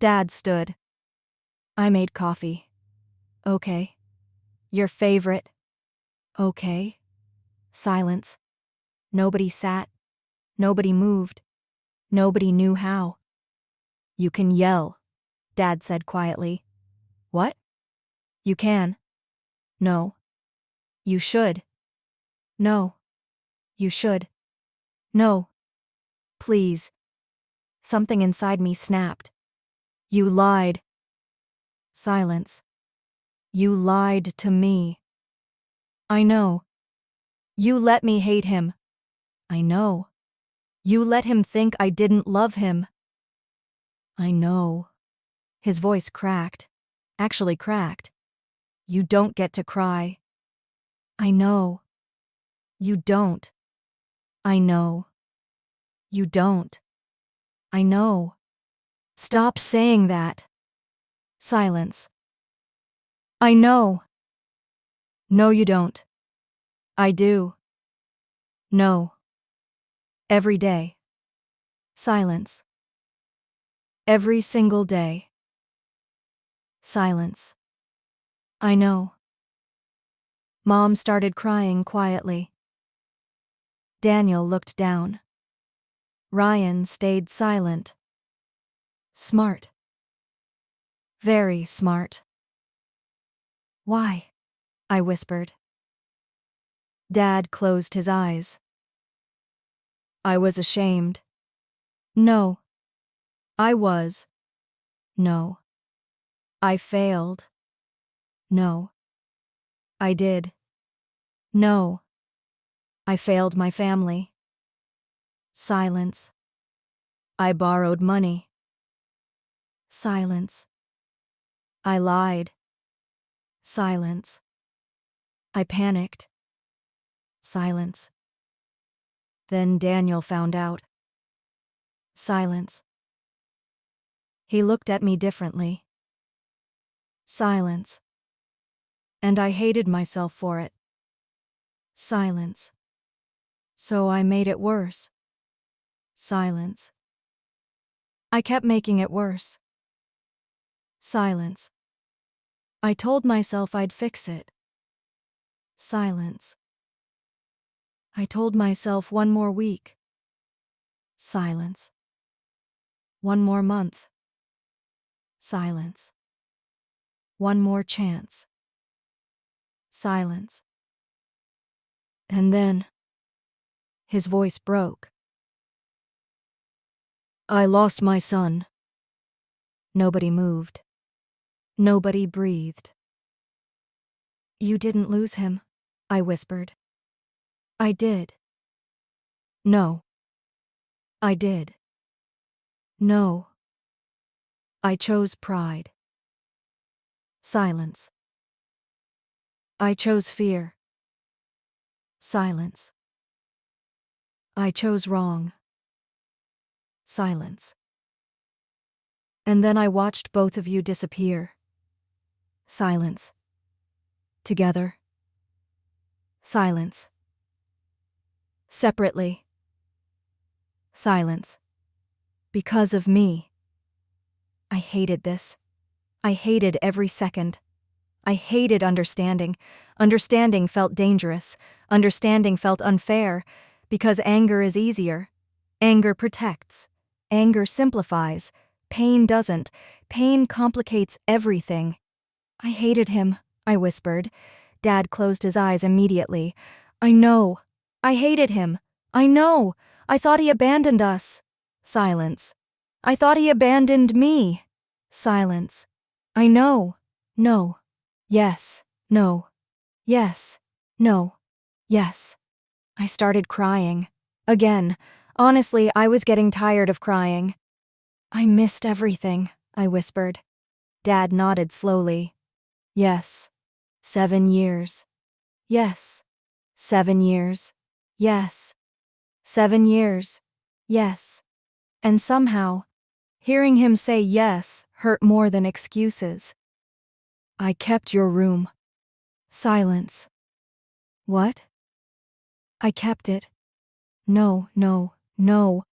Dad stood. I made coffee. Okay. Your favorite. Okay. Silence. Nobody sat. Nobody moved. Nobody knew how. You can yell, Dad said quietly. What? You can. No. You should. No. You should. No. Please. Something inside me snapped. You lied. Silence. You lied to me. I know. You let me hate him. I know. You let him think I didn't love him. I know. His voice cracked. Actually cracked. You don't get to cry. I know. You don't. I know. You don't. I know. Stop saying that. Silence. I know. No, you don't. I do. No. Every day. Silence. Every single day. Silence. I know. Mom started crying quietly. Daniel looked down. Ryan stayed silent. Smart. Very smart. Why? I whispered. Dad closed his eyes. I was ashamed. No. I was. No. I failed. No. I did. No. I failed my family. Silence. I borrowed money. Silence. I lied. Silence. I panicked. Silence. Then Daniel found out. Silence. He looked at me differently. Silence. And I hated myself for it. Silence. So I made it worse. Silence. I kept making it worse. Silence. I told myself I'd fix it. Silence. I told myself one more week. Silence. One more month. Silence. One more chance. Silence. And then, his voice broke. I lost my son. Nobody moved. Nobody breathed. You didn't lose him, I whispered. I did. No. I did. No. I chose pride. Silence. I chose fear. Silence. I chose wrong. Silence. And then I watched both of you disappear. Silence. Together. Silence. Separately. Silence. Because of me. I hated this. I hated every second. I hated understanding. Understanding felt dangerous. Understanding felt unfair, because anger is easier. Anger protects. Anger simplifies. Pain doesn't. Pain complicates everything. I hated him, I whispered. Dad closed his eyes immediately. I know. I hated him. I know. I thought he abandoned us. Silence. I thought he abandoned me. Silence. I know. No. Yes. No. Yes. No. Yes. I started crying. Again. Honestly, I was getting tired of crying. I missed everything, I whispered. Dad nodded slowly. Yes. 7 years. Yes. 7 years. Yes. 7 years. Yes. And somehow, hearing him say yes hurt more than excuses. I kept your room. Silence. What? I kept it. No, no, no.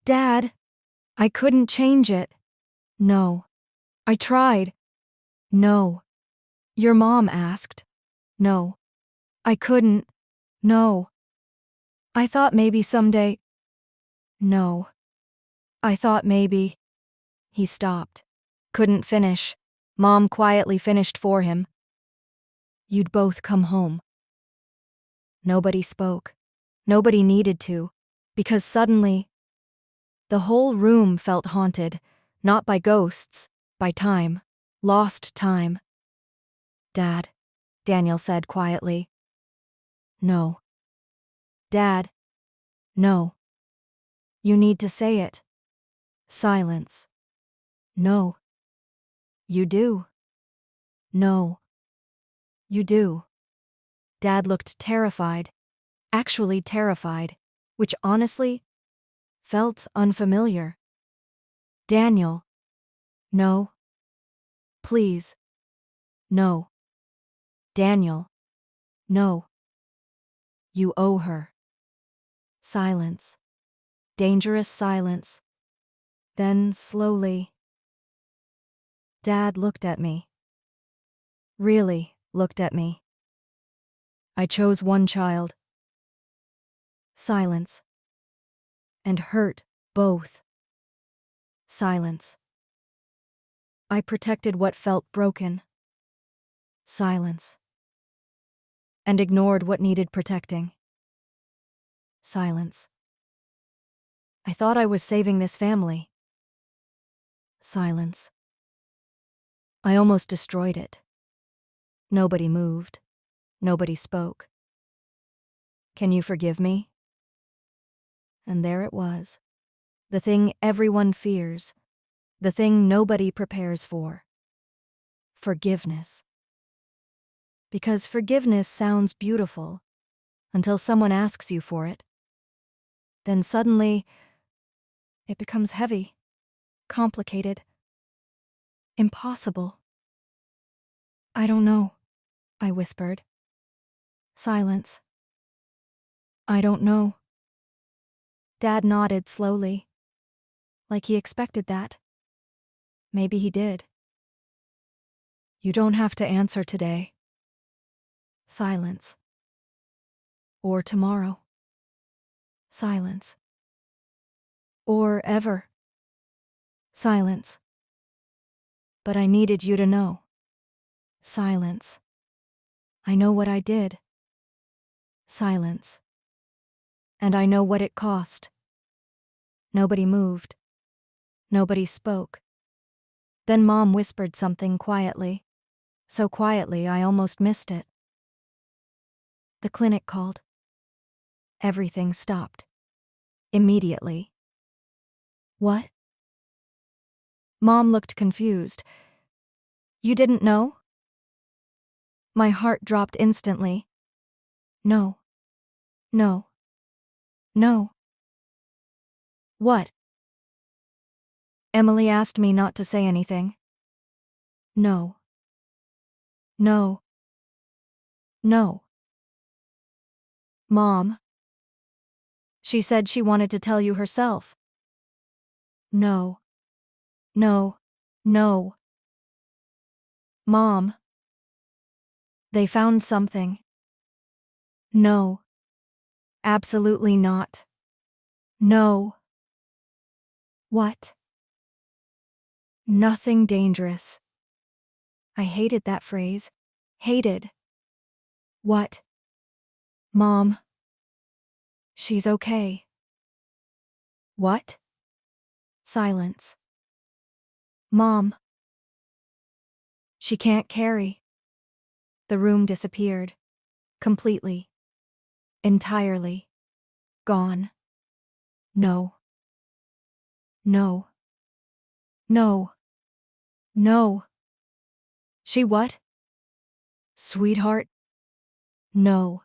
Dad, I couldn't change it. No. I tried. No. Your mom asked. No. I couldn't. No. I thought maybe someday. No. I thought maybe. He stopped. Couldn't finish. Mom quietly finished for him. You'd both come home. Nobody spoke. Nobody needed to, because suddenly, the whole room felt haunted, not by ghosts, by time. Lost time. Dad, Daniel said quietly. No. Dad. No. You need to say it. Silence. No. You do. No. You do. Dad looked terrified. Actually terrified, which honestly felt unfamiliar. Daniel. No. Please. No. Daniel. No. You owe her. Silence. Dangerous silence. Then, slowly, Dad looked at me. Really looked at me. I chose one child. Silence. And hurt both. Silence. I protected what felt broken. Silence. And ignored what needed protecting. Silence. I thought I was saving this family. Silence. I almost destroyed it. Nobody moved. Nobody spoke. Can you forgive me? And there it was. The thing everyone fears. The thing nobody prepares for. Forgiveness. Because forgiveness sounds beautiful until someone asks you for it. Then suddenly, it becomes heavy, complicated, impossible. I don't know, I whispered. Silence. I don't know. Dad nodded slowly, like he expected that. Maybe he did. You don't have to answer today. Silence. Or tomorrow. Silence. Or ever. Silence. But I needed you to know. Silence. I know what I did. Silence. And I know what it cost. Nobody moved. Nobody spoke. Then Mom whispered something quietly. So quietly I almost missed it. The clinic called. Everything stopped. Immediately. What? Mom looked confused. You didn't know? My heart dropped instantly. No. No. No. What? Emily asked me not to say anything. No. No. No. Mom. She said she wanted to tell you herself. No. No. No. Mom. They found something. No. Absolutely not. No. What? Nothing dangerous. I hated that phrase. Hated. What? Mom. She's okay. What? Silence. Mom. She can't carry. The room disappeared. Completely. Entirely. Gone. No. No. No. No. She what? Sweetheart? No.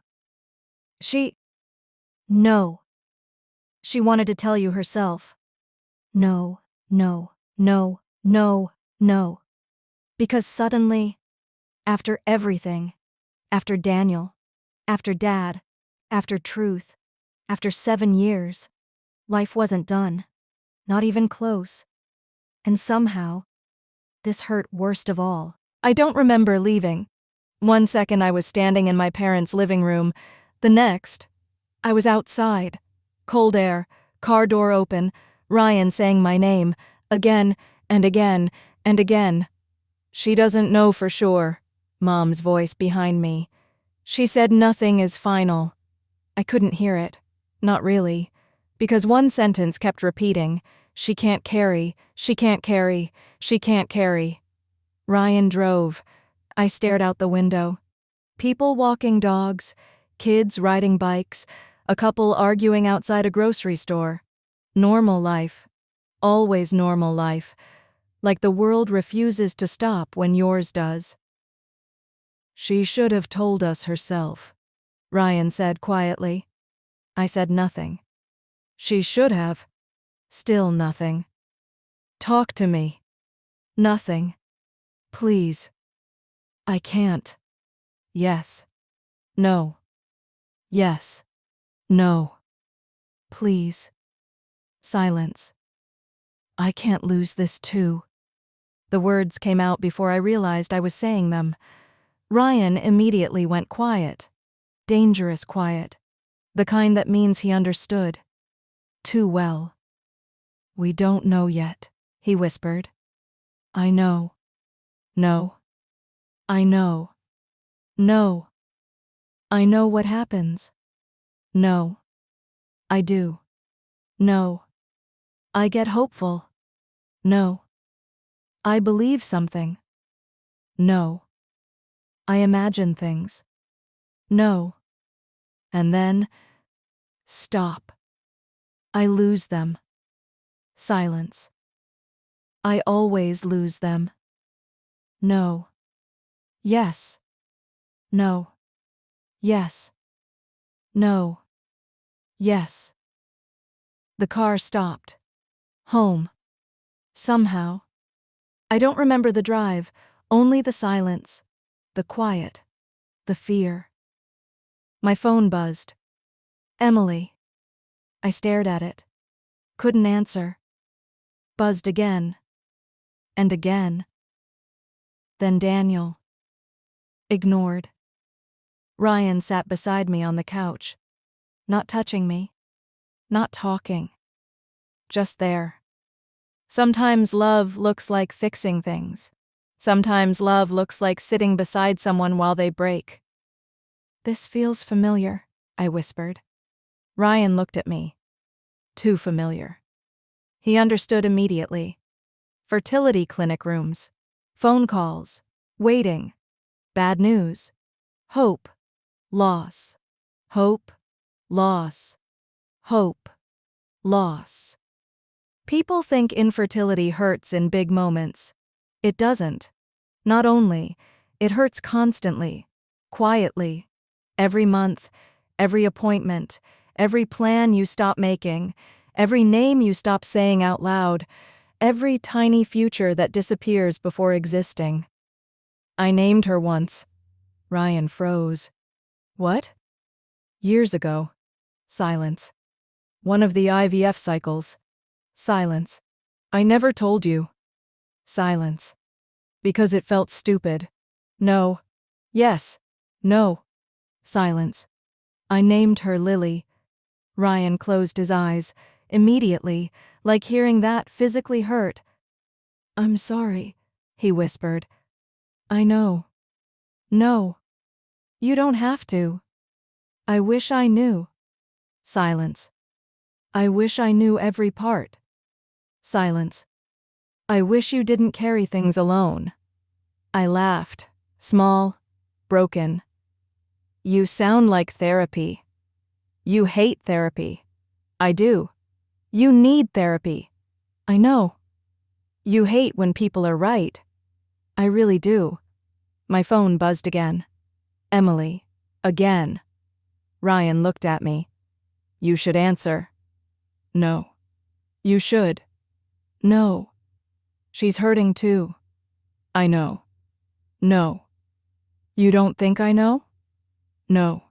No. She wanted to tell you herself. No, no, no, no, no. Because suddenly, after everything, after Daniel, after Dad, after truth, after 7 years, life wasn't done. Not even close. And somehow, this hurt worst of all. I don't remember leaving. One second I was standing in my parents' living room. The next, I was outside. Cold air, car door open, Ryan saying my name, again and again and again. She doesn't know for sure, Mom's voice behind me. She said nothing is final. I couldn't hear it. Not really. Because one sentence kept repeating, she can't carry, she can't carry, she can't carry. Ryan drove. I stared out the window. People walking dogs, kids riding bikes, a couple arguing outside a grocery store. Normal life. Always normal life. Like the world refuses to stop when yours does. She should have told us herself, Ryan said quietly. I said nothing. She should have. Still nothing. Talk to me. Nothing. Please. I can't. Yes. No. Yes. No. Please. Silence. I can't lose this too. The words came out before I realized I was saying them. Ryan immediately went quiet. Dangerous quiet. The kind that means he understood. Too well. We don't know yet, he whispered. I know. No. I know. No. I know what happens. No. I do. No. I get hopeful. No. I believe something. No. I imagine things. No. And then, stop. I lose them. Silence. I always lose them. No. Yes. No. Yes. No. Yes. The car stopped. Home. Somehow. I don't remember the drive, only the silence, the quiet, the fear. My phone buzzed. Emily. I stared at it. Couldn't answer. Buzzed again. And again. Then Daniel. Ignored. Ryan sat beside me on the couch. Not touching me. Not talking. Just there. Sometimes love looks like fixing things. Sometimes love looks like sitting beside someone while they break. This feels familiar, I whispered. Ryan looked at me. Too familiar. He understood immediately. Fertility clinic rooms. Phone calls. Waiting. Bad news. Hope. Loss. Hope. Loss. Hope. Loss. People think infertility hurts in big moments. It doesn't. Not only, it hurts constantly, quietly, every month, every appointment, every plan you stop making, every name you stop saying out loud, every tiny future that disappears before existing. I named her once. Ryan froze. What? Years ago. Silence. One of the IVF cycles. Silence. I never told you. Silence. Because it felt stupid. No. Yes. No. Silence. I named her Lily. Ryan closed his eyes, immediately, like hearing that physically hurt. I'm sorry, he whispered. I know. No. You don't have to. I wish I knew. Silence. I wish I knew every part. Silence. I wish you didn't carry things alone. I laughed. Small, broken. You sound like therapy. You hate therapy. I do. You need therapy. I know. You hate when people are right. I really do. My phone buzzed again. Emily. Again. Ryan looked at me. You should answer. No. You should. No. She's hurting too. I know. No. You don't think I know? No.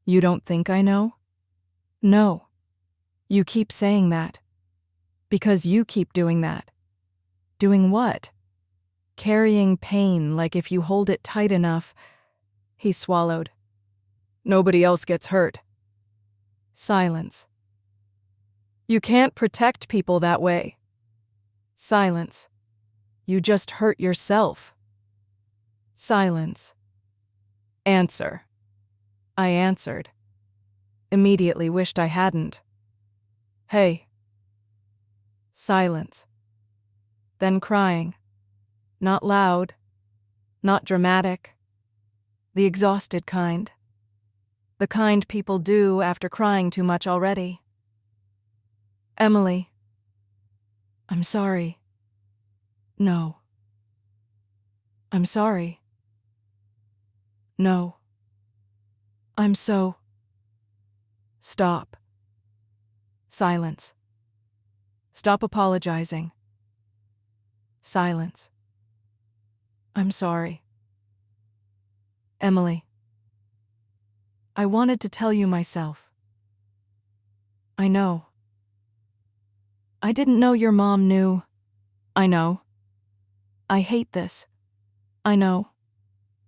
You don't think I know? No. You keep saying that. Because you keep doing that. Doing what? Carrying pain like if you hold it tight enough. He swallowed. Nobody else gets hurt. Silence. You can't protect people that way. Silence. You just hurt yourself. Silence. Answer. I answered. Immediately wished I hadn't. Hey. Silence. Then crying. Not loud. Not dramatic. The exhausted kind. The kind people do after crying too much already. Emily. I'm sorry. No. I'm sorry. No. I'm so. Stop. Silence. Stop apologizing. Silence. I'm sorry. Emily. I wanted to tell you myself. I know. I didn't know your mom knew. I know. I hate this. I know.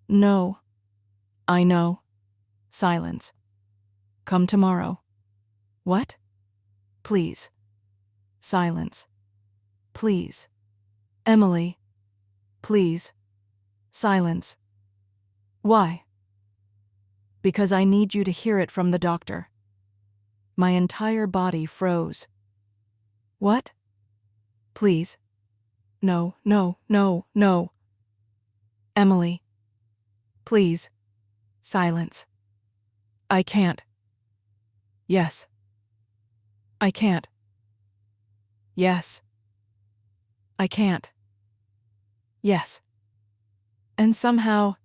No. I know. Silence. Come tomorrow. What? Please. Silence. Please. Emily. Please. Silence. Why? Because I need you to hear it from the doctor. My entire body froze. What? Please. No, no, no, no. Emily. Please. Silence. I can't. Yes. I can't. Yes. I can't. Yes. And somehow,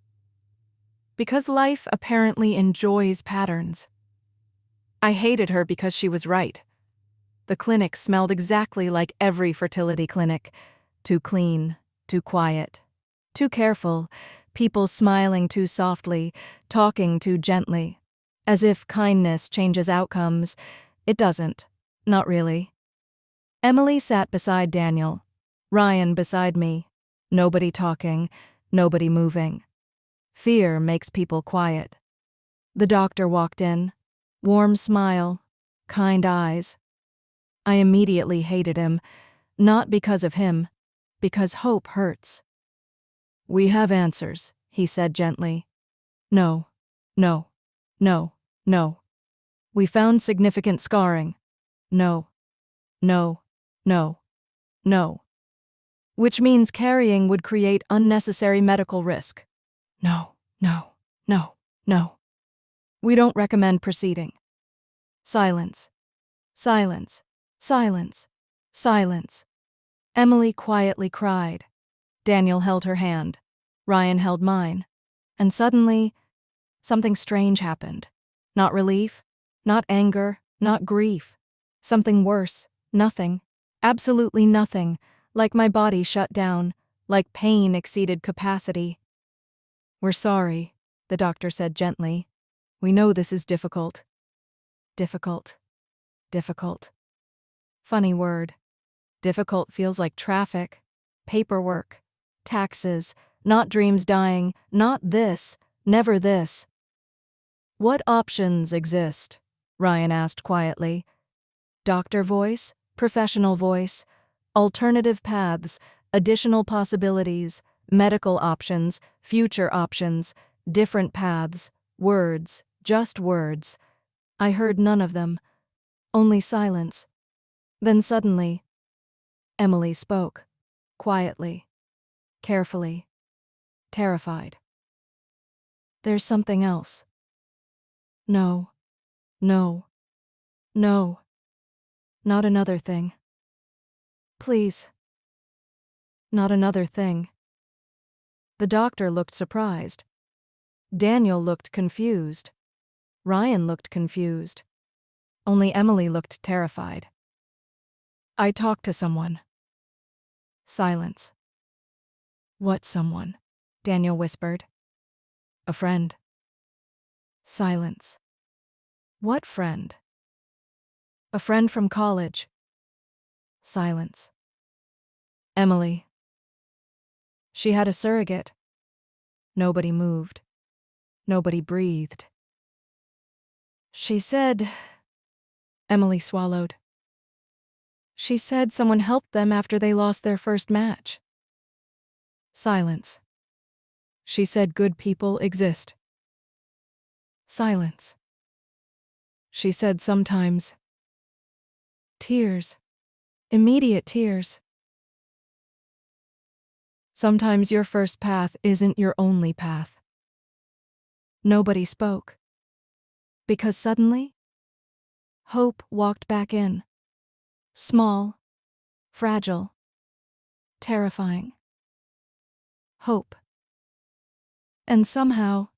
because life apparently enjoys patterns, I hated her because she was right. The clinic smelled exactly like every fertility clinic. Too clean, too quiet, too careful, people smiling too softly, talking too gently. As if kindness changes outcomes. It doesn't. Not really. Emily sat beside Daniel. Ryan beside me. Nobody talking, nobody moving. Fear makes people quiet. The doctor walked in. Warm smile, kind eyes. I immediately hated him, not because of him, because hope hurts. We have answers, he said gently. No, no, no, no. We found significant scarring. No, no, no, no. Which means carrying would create unnecessary medical risk. No, no, no, no. We don't recommend proceeding. Silence. Silence. Silence. Silence. Emily quietly cried. Daniel held her hand. Ryan held mine. And suddenly, something strange happened. Not relief, not anger, not grief. Something worse. Nothing. Absolutely nothing. Like my body shut down. Like pain exceeded capacity. We're sorry, the doctor said gently. We know this is difficult. Difficult. Difficult. Funny word. Difficult feels like traffic, paperwork, taxes, not dreams dying, not this, never this. What options exist? Ryan asked quietly. Doctor voice, professional voice, alternative paths, additional possibilities, medical options, future options, different paths, words, Just words. I heard none of them. Only silence. Then suddenly, Emily spoke. Quietly. Carefully. Terrified. There's something else. No. No. No. Not another thing. Please. Not another thing. The doctor looked surprised. Daniel looked confused. Ryan looked confused. Only Emily looked terrified. I talked to someone. Silence. What someone? Daniel whispered. A friend. Silence. What friend? A friend from college. Silence. Emily. She had a surrogate. Nobody moved. Nobody breathed. She said... Emily swallowed. She said someone helped them after they lost their first match. Silence. She said good people exist. Silence. She said sometimes. Tears. Immediate tears. Sometimes your first path isn't your only path. Nobody spoke. Because suddenly, hope walked back in. Small, fragile, terrifying. Hope. And somehow,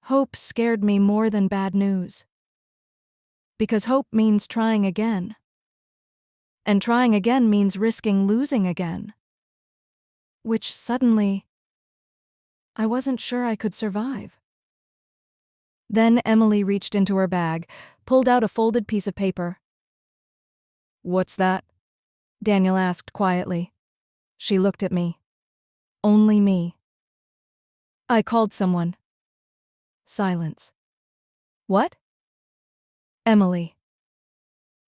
hope scared me more than bad news. Because hope means trying again. And trying again means risking losing again. Which suddenly, I wasn't sure I could survive. Then Emily reached into her bag, pulled out a folded piece of paper. What's that? Daniel asked quietly. She looked at me. Only me. I called someone. Silence. What? Emily.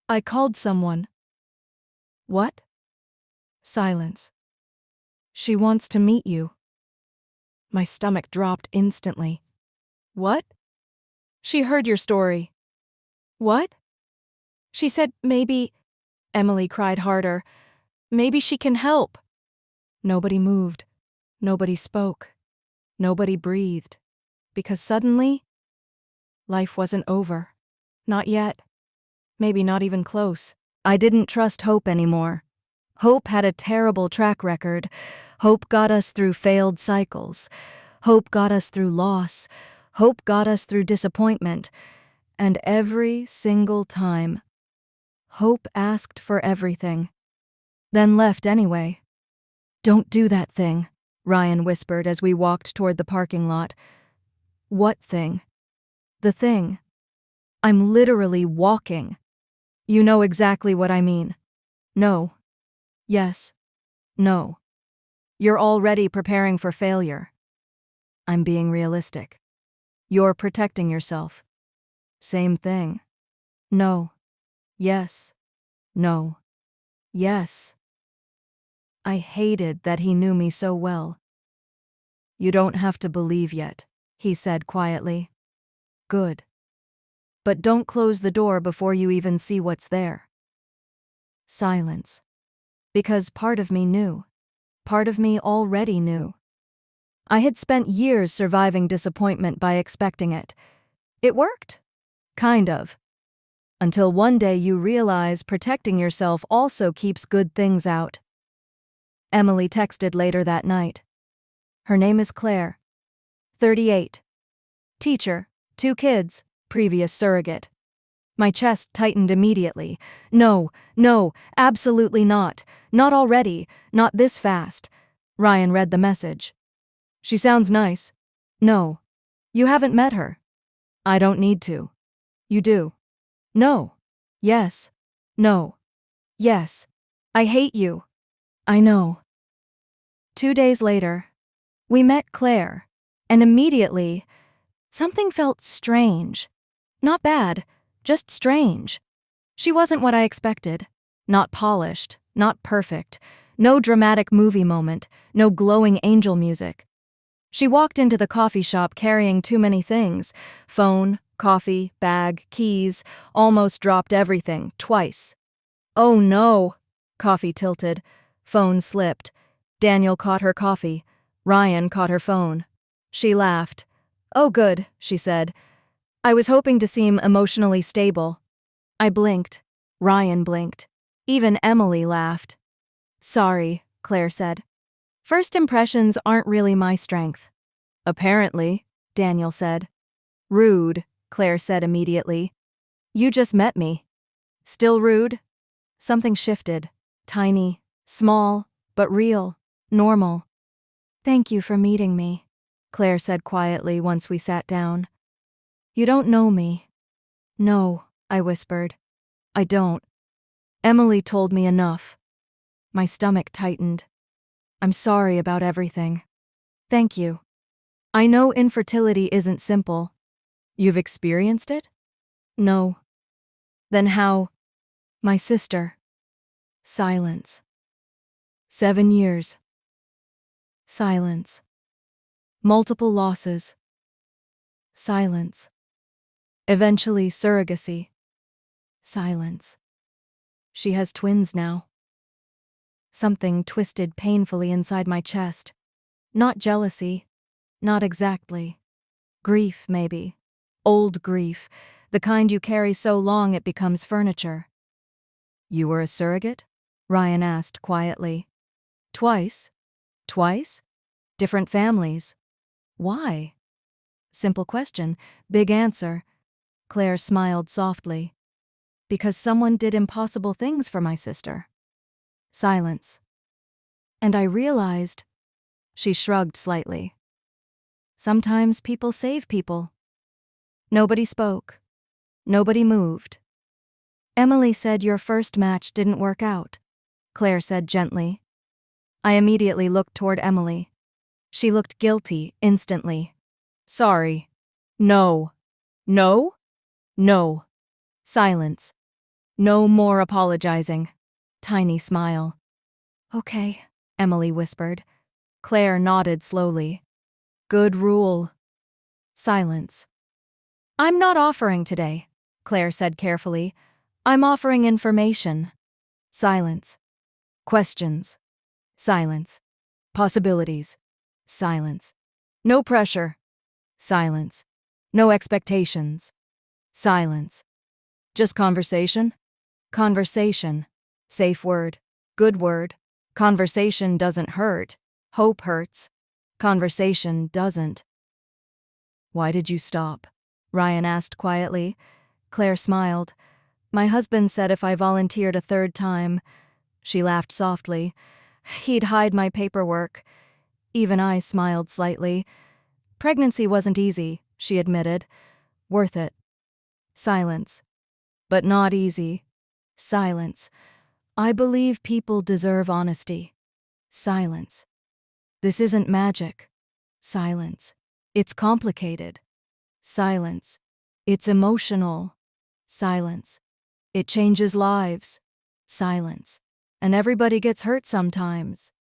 I called someone. What? Silence. She wants to meet you. My stomach dropped instantly. What? She heard your story. What? She said maybe... Emily cried harder. Maybe she can help. Nobody moved. Nobody spoke. Nobody breathed. Because suddenly, life wasn't over. Not yet. Maybe not even close. I didn't trust hope anymore. Hope had a terrible track record. Hope got us through failed cycles. Hope got us through loss. Hope got us through disappointment. And every single time, hope asked for everything. Then left anyway. Don't do that thing, Ryan whispered as we walked toward the parking lot. What thing? The thing. I'm literally walking. You know exactly what I mean. No. Yes. No. You're already preparing for failure. I'm being realistic. You're protecting yourself. Same thing. No. Yes. No. Yes. I hated that he knew me so well. You don't have to believe yet, he said quietly. Good. But don't close the door before you even see what's there. Silence. Because part of me knew. Part of me already knew. I had spent years surviving disappointment by expecting it. It worked? Kind of. Until one day you realize protecting yourself also keeps good things out. Emily texted later that night. Her name is Claire. 38. Teacher, 2 kids, previous surrogate. My chest tightened immediately. No, absolutely not. Not already, not this fast. Ryan read the message. She sounds nice. No. You haven't met her. I don't need to. You do. No. Yes. No. Yes. I hate you. I know. 2 days later, we met Claire, and immediately, something felt strange. Not bad, just strange. She wasn't what I expected. Not polished, not perfect, no dramatic movie moment, no glowing angel music. She walked into the coffee shop carrying too many things: phone, coffee, bag, keys, almost dropped everything, twice. Oh no! Coffee tilted. Phone slipped. Daniel caught her coffee. Ryan caught her phone. She laughed. "Oh good," she said. "I was hoping to seem emotionally stable." I blinked. Ryan blinked. Even Emily laughed. "Sorry," Claire said. "First impressions aren't really my strength." "Apparently," Daniel said. "Rude," Claire said immediately. "You just met me." "Still rude?" Something shifted. Tiny, small, but real, normal. "Thank you for meeting me," Claire said quietly once we sat down. "You don't know me." "No," I whispered. "I don't. Emily told me enough." My stomach tightened. "I'm sorry about everything." "Thank you. I know infertility isn't simple." "You've experienced it?" "No." "Then how?" "My sister." Silence. 7 years. Silence. Multiple losses. Silence. Eventually surrogacy. Silence. She has twins now. Something twisted painfully inside my chest. Not jealousy. Not exactly. Grief, maybe. Old grief. The kind you carry so long it becomes furniture. "You were a surrogate?" Ryan asked quietly. "Twice." "Twice? Different families. Why?" Simple question, big answer. Claire smiled softly. "Because someone did impossible things for my sister." Silence. And I realized. She shrugged slightly. "Sometimes people save people." Nobody spoke. Nobody moved. "Emily said your first match didn't work out," Claire said gently. I immediately looked toward Emily. She looked guilty instantly. "Sorry." "No." "No?" "No." Silence. "No more apologizing." Tiny smile. "Okay," Emily whispered. Claire nodded slowly. "Good rule." Silence. "I'm not offering today," Claire said carefully. "I'm offering information." Silence. Questions. Silence. Possibilities. Silence. No pressure. Silence. No expectations. Silence. Just conversation? Conversation. Safe word. Good word. Conversation doesn't hurt. Hope hurts. Conversation doesn't. "Why did you stop?" Ryan asked quietly. Claire smiled. "My husband said if I volunteered a third time." She laughed softly. "He'd hide my paperwork." Even I smiled slightly. "Pregnancy wasn't easy," she admitted. "Worth it." Silence. "But not easy." Silence. "I believe people deserve honesty." Silence. "This isn't magic." Silence. "It's complicated." Silence. "It's emotional." Silence. "It changes lives." Silence. "And everybody gets hurt sometimes."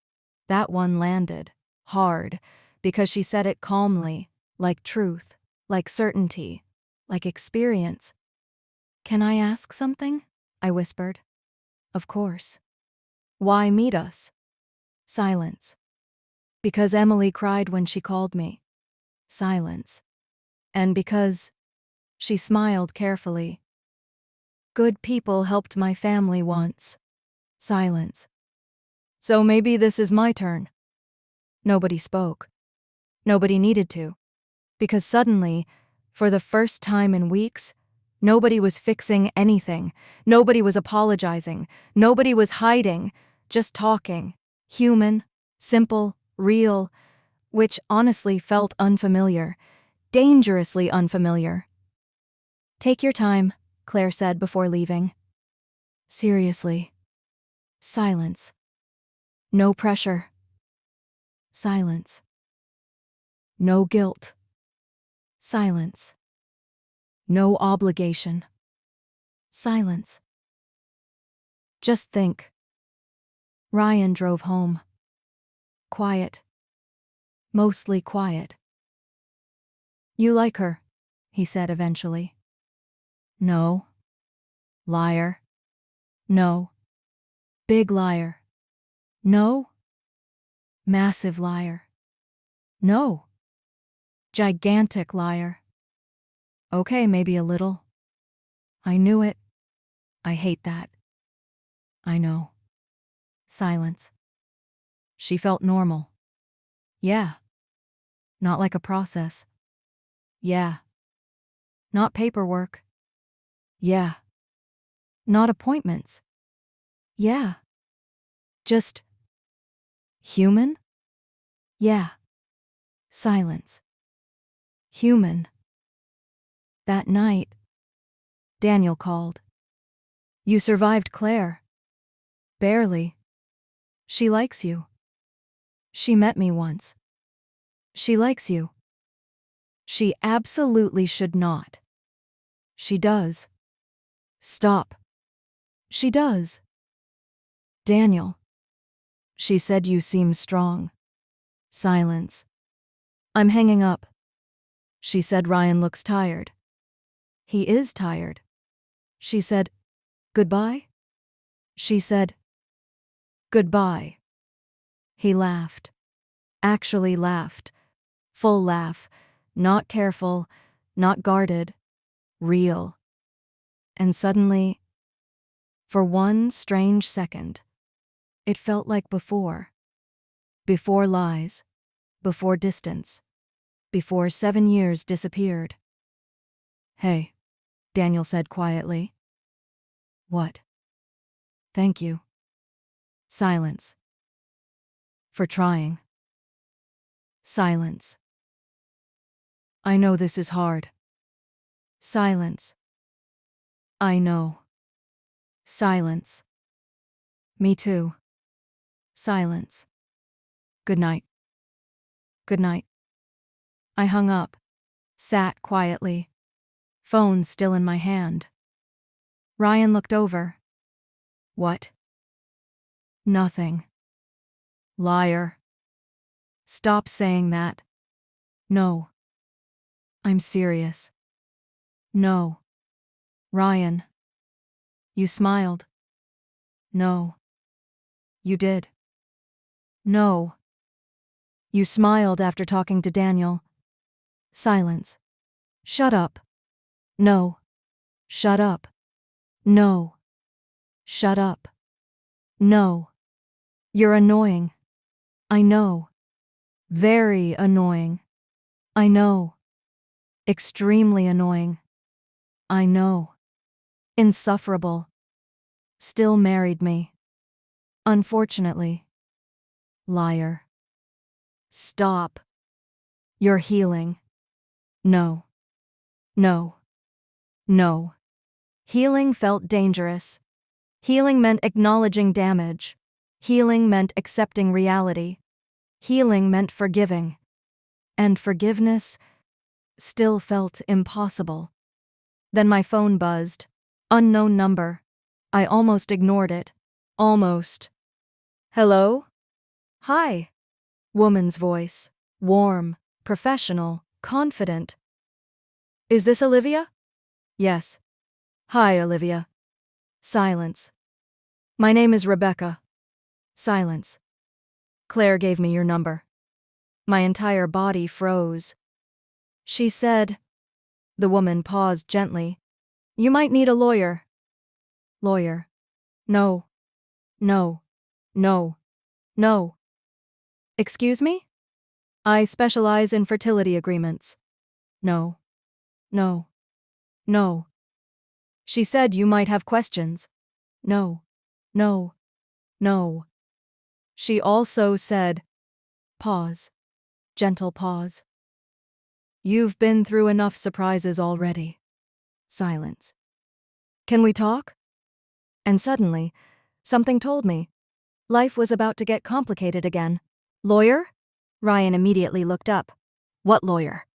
That one landed. Hard. Because she said it calmly. Like truth. Like certainty. Like experience. "Can I ask something?" I whispered. "Of course." "Why meet us?" Silence. "Because Emily cried when she called me." Silence. "And because—" She smiled carefully. "Good people helped my family once." Silence. "So maybe this is my turn." Nobody spoke. Nobody needed to. Because suddenly, for the first time in weeks, nobody was fixing anything. Nobody was apologizing. Nobody was hiding. Just talking. Human. Simple. Real. Which honestly felt unfamiliar. Dangerously unfamiliar. "Take your time," Claire said before leaving. Seriously. Silence. No pressure. Silence. No guilt. Silence. No obligation. Silence. Just think. Ryan drove home. Quiet. mostly quiet. You like her, he said eventually. No. Liar. No. Big liar. No. Massive liar. No. Gigantic liar. Okay, maybe a little. I knew it. I hate that. I know. Silence. She felt normal. Yeah. Not like a process. Yeah. Not paperwork. Yeah. Not appointments. Yeah. Just human? Yeah. Silence. Human. That night, Daniel called. You survived Claire. Barely. She likes you. She met me once. She likes you. She absolutely should not. She does. Stop. She does. Daniel. She said you seem strong. Silence. I'm hanging up. She said Ryan looks tired. He is tired. She said, goodbye? She said, goodbye. He laughed. Actually laughed. Full laugh. Not careful. Not guarded. Real. And suddenly, for one strange second, it felt like before. Before lies. Before distance. Before 7 years disappeared. Hey, Daniel said quietly. What? Thank you. Silence. For trying. Silence. I know this is hard. Silence. I know. Silence. Me too. Silence. Good night. Good night. I hung up. Sat quietly. Phone still in my hand. Ryan looked over. What? Nothing. Liar. Stop saying that. No. I'm serious. No. Ryan. You smiled. No. You did. No. You smiled after talking to Daniel. Silence. Shut up. No. Shut up. No. Shut up. No. You're annoying. I know. Very annoying. I know. Extremely annoying. I know. Insufferable. Still married me. Unfortunately. Liar. Stop. You're healing. No. No. No. Healing felt dangerous. Healing meant acknowledging damage. Healing meant accepting reality. Healing meant forgiving. And forgiveness still felt impossible. Then my phone buzzed. Unknown number. I almost ignored it. Almost. Hello? Hi. Woman's voice. Warm, professional, confident. Is this Olivia? Yes. Hi, Olivia. Silence. My name is Rebecca. Silence. Claire gave me your number. My entire body froze. She said, the woman paused gently, you might need a lawyer. Lawyer. No. No. No. No. Excuse me? I specialize in fertility agreements. No. No. No. She said you might have questions. No. No. No. She also said, pause. Gentle pause. You've been through enough surprises already. Silence. Can we talk? And suddenly, something told me. Life was about to get complicated again. Lawyer? Ryan immediately looked up. What lawyer?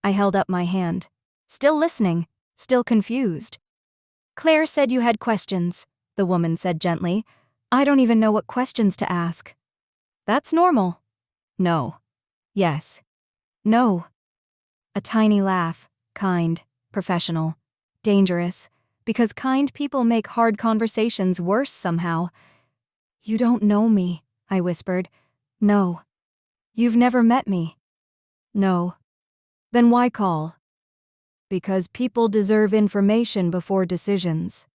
I held up my hand. Still listening, still confused. Claire said you had questions, the woman said gently. I don't even know what questions to ask. That's normal. No. Yes. No. A tiny laugh. Kind. Professional. Dangerous. Because kind people make hard conversations worse somehow. You don't know me, I whispered. No. You've never met me. No. Then why call? Because people deserve information before decisions.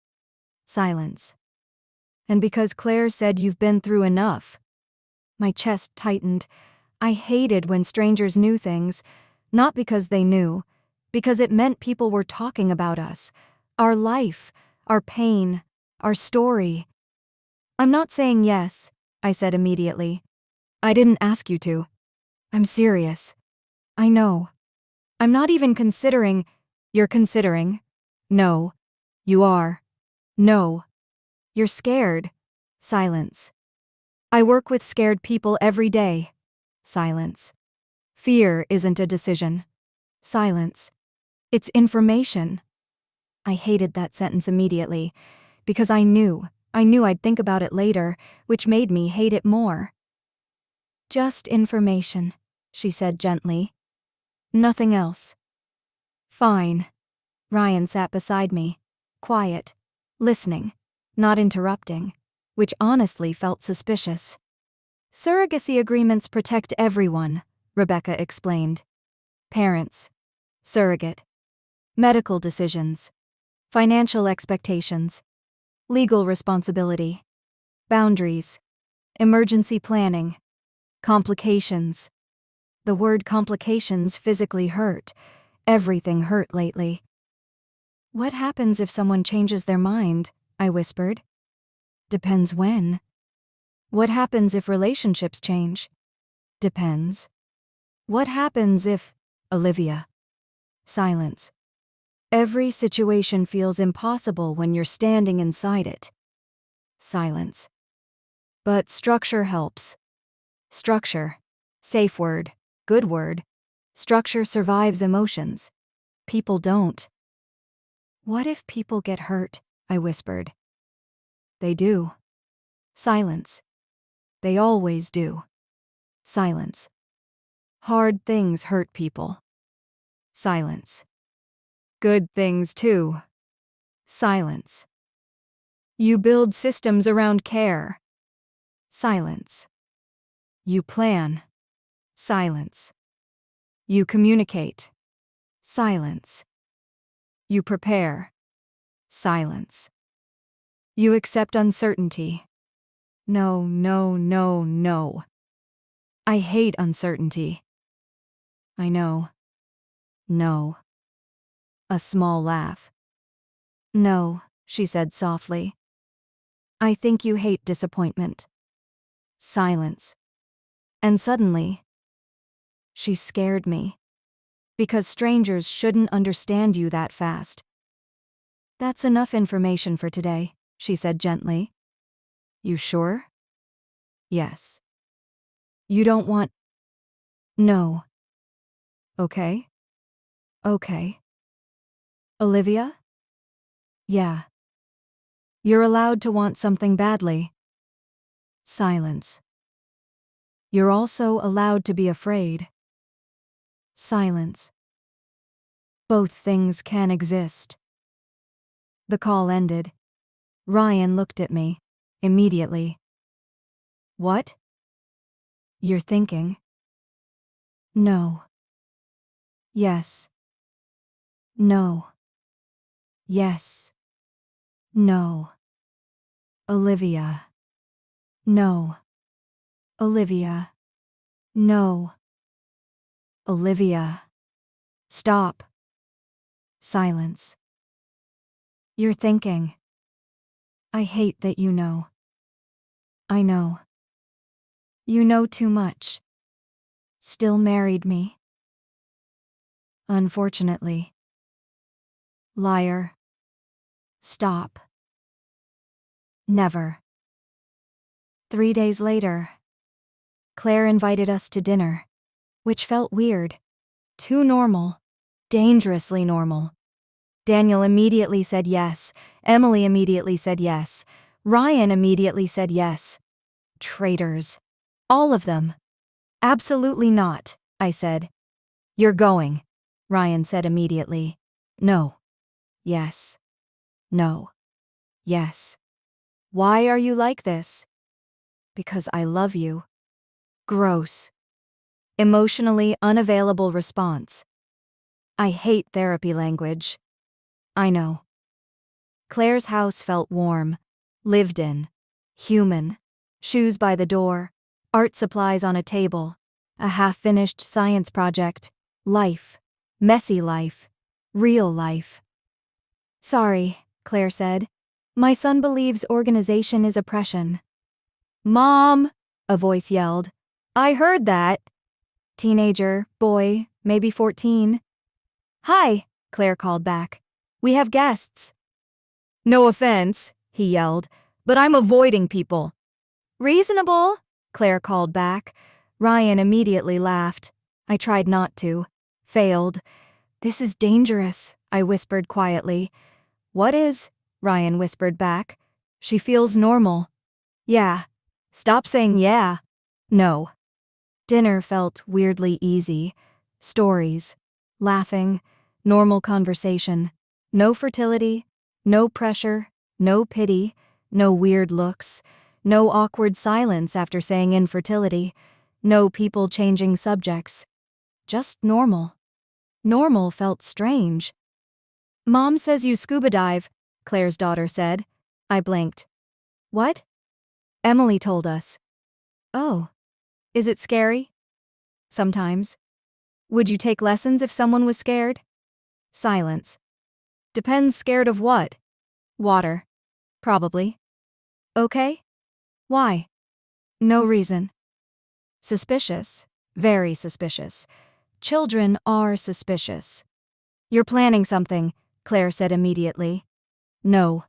Silence. And because Claire said you've been through enough. My chest tightened. I hated when strangers knew things, not because they knew, because it meant people were talking about us, our life, our pain, our story. I'm not saying yes, I said immediately. I didn't ask you to. I'm serious. I know. I'm not even considering. You're considering. No. You are. No. You're scared. Silence. I work with scared people every day. Silence. Fear isn't a decision. Silence. It's information. I hated that sentence immediately, because I knew I'd think about it later, which made me hate it more. Just information, she said gently. Nothing else. Fine. Ryan sat beside me, quiet, listening, not interrupting, which honestly felt suspicious. Surrogacy agreements protect everyone, Rebecca explained. Parents, surrogate, medical decisions, financial expectations, legal responsibility, boundaries, emergency planning, complications. The word complications physically hurt. Everything hurt lately. What happens if someone changes their mind? I whispered. Depends when. What happens if relationships change? Depends. What happens if... Olivia. Silence. Every situation feels impossible when you're standing inside it. Silence. But structure helps. Structure. Safe word. Good word. Structure survives emotions. People don't. What if people get hurt? I whispered. They do. Silence. They always do. Silence. Hard things hurt people. Silence. Good things too. Silence. You build systems around care. Silence. You plan. Silence. You communicate. Silence. You prepare. Silence. You accept uncertainty. No, no, no, no. I hate uncertainty. I know. No. A small laugh. No, she said softly. I think you hate disappointment. Silence. And suddenly, she scared me. Because strangers shouldn't understand you that fast. That's enough information for today, she said gently. You sure? Yes. You don't want... No. Okay? Okay. Olivia? Yeah. You're allowed to want something badly. Silence. You're also allowed to be afraid. Silence. Both things can exist. The call ended. Ryan looked at me, immediately. What? You're thinking? No. Yes. No. Yes. No. Olivia. No. Olivia. No. Olivia. Stop. Silence. You're thinking. I hate that you know. I know. You know too much. Still married me? Unfortunately. Liar. Stop. Never. 3 days later, Claire invited us to dinner, which felt weird. Too normal. Dangerously normal. Daniel immediately said yes. Emily immediately said yes. Ryan immediately said yes. Traitors. All of them. Absolutely not, I said. You're going, Ryan said immediately. No. Yes. No. Yes. Why are you like this? Because I love you. Gross. Emotionally unavailable response. I hate therapy language. I know. Claire's house felt warm, lived in, human. Shoes by the door, art supplies on a table, a half-finished science project, life, messy life, real life. Sorry, Claire said. My son believes organization is oppression. Mom, a voice yelled. I heard that. Teenager, boy, maybe 14. Hi, Claire called back. We have guests. No offense, he yelled, but I'm avoiding people. Reasonable, Claire called back. Ryan immediately laughed. I tried not to. Failed. This is dangerous, I whispered quietly. What is? Ryan whispered back. She feels normal. Yeah. Stop saying yeah. No. Dinner felt weirdly easy. Stories. Laughing. Normal conversation. No fertility. No pressure. No pity. No weird looks. No awkward silence after saying infertility. No people changing subjects. Just normal. Normal felt strange. Mom says you scuba dive, Claire's daughter said. I blinked. What? Emily told us. Oh. Is it scary? Sometimes. Would you take lessons if someone was scared? Silence. Depends scared of what? Water. Probably. Okay? Why? No reason. Suspicious. Very suspicious. Children are suspicious. You're planning something, Claire said immediately. No.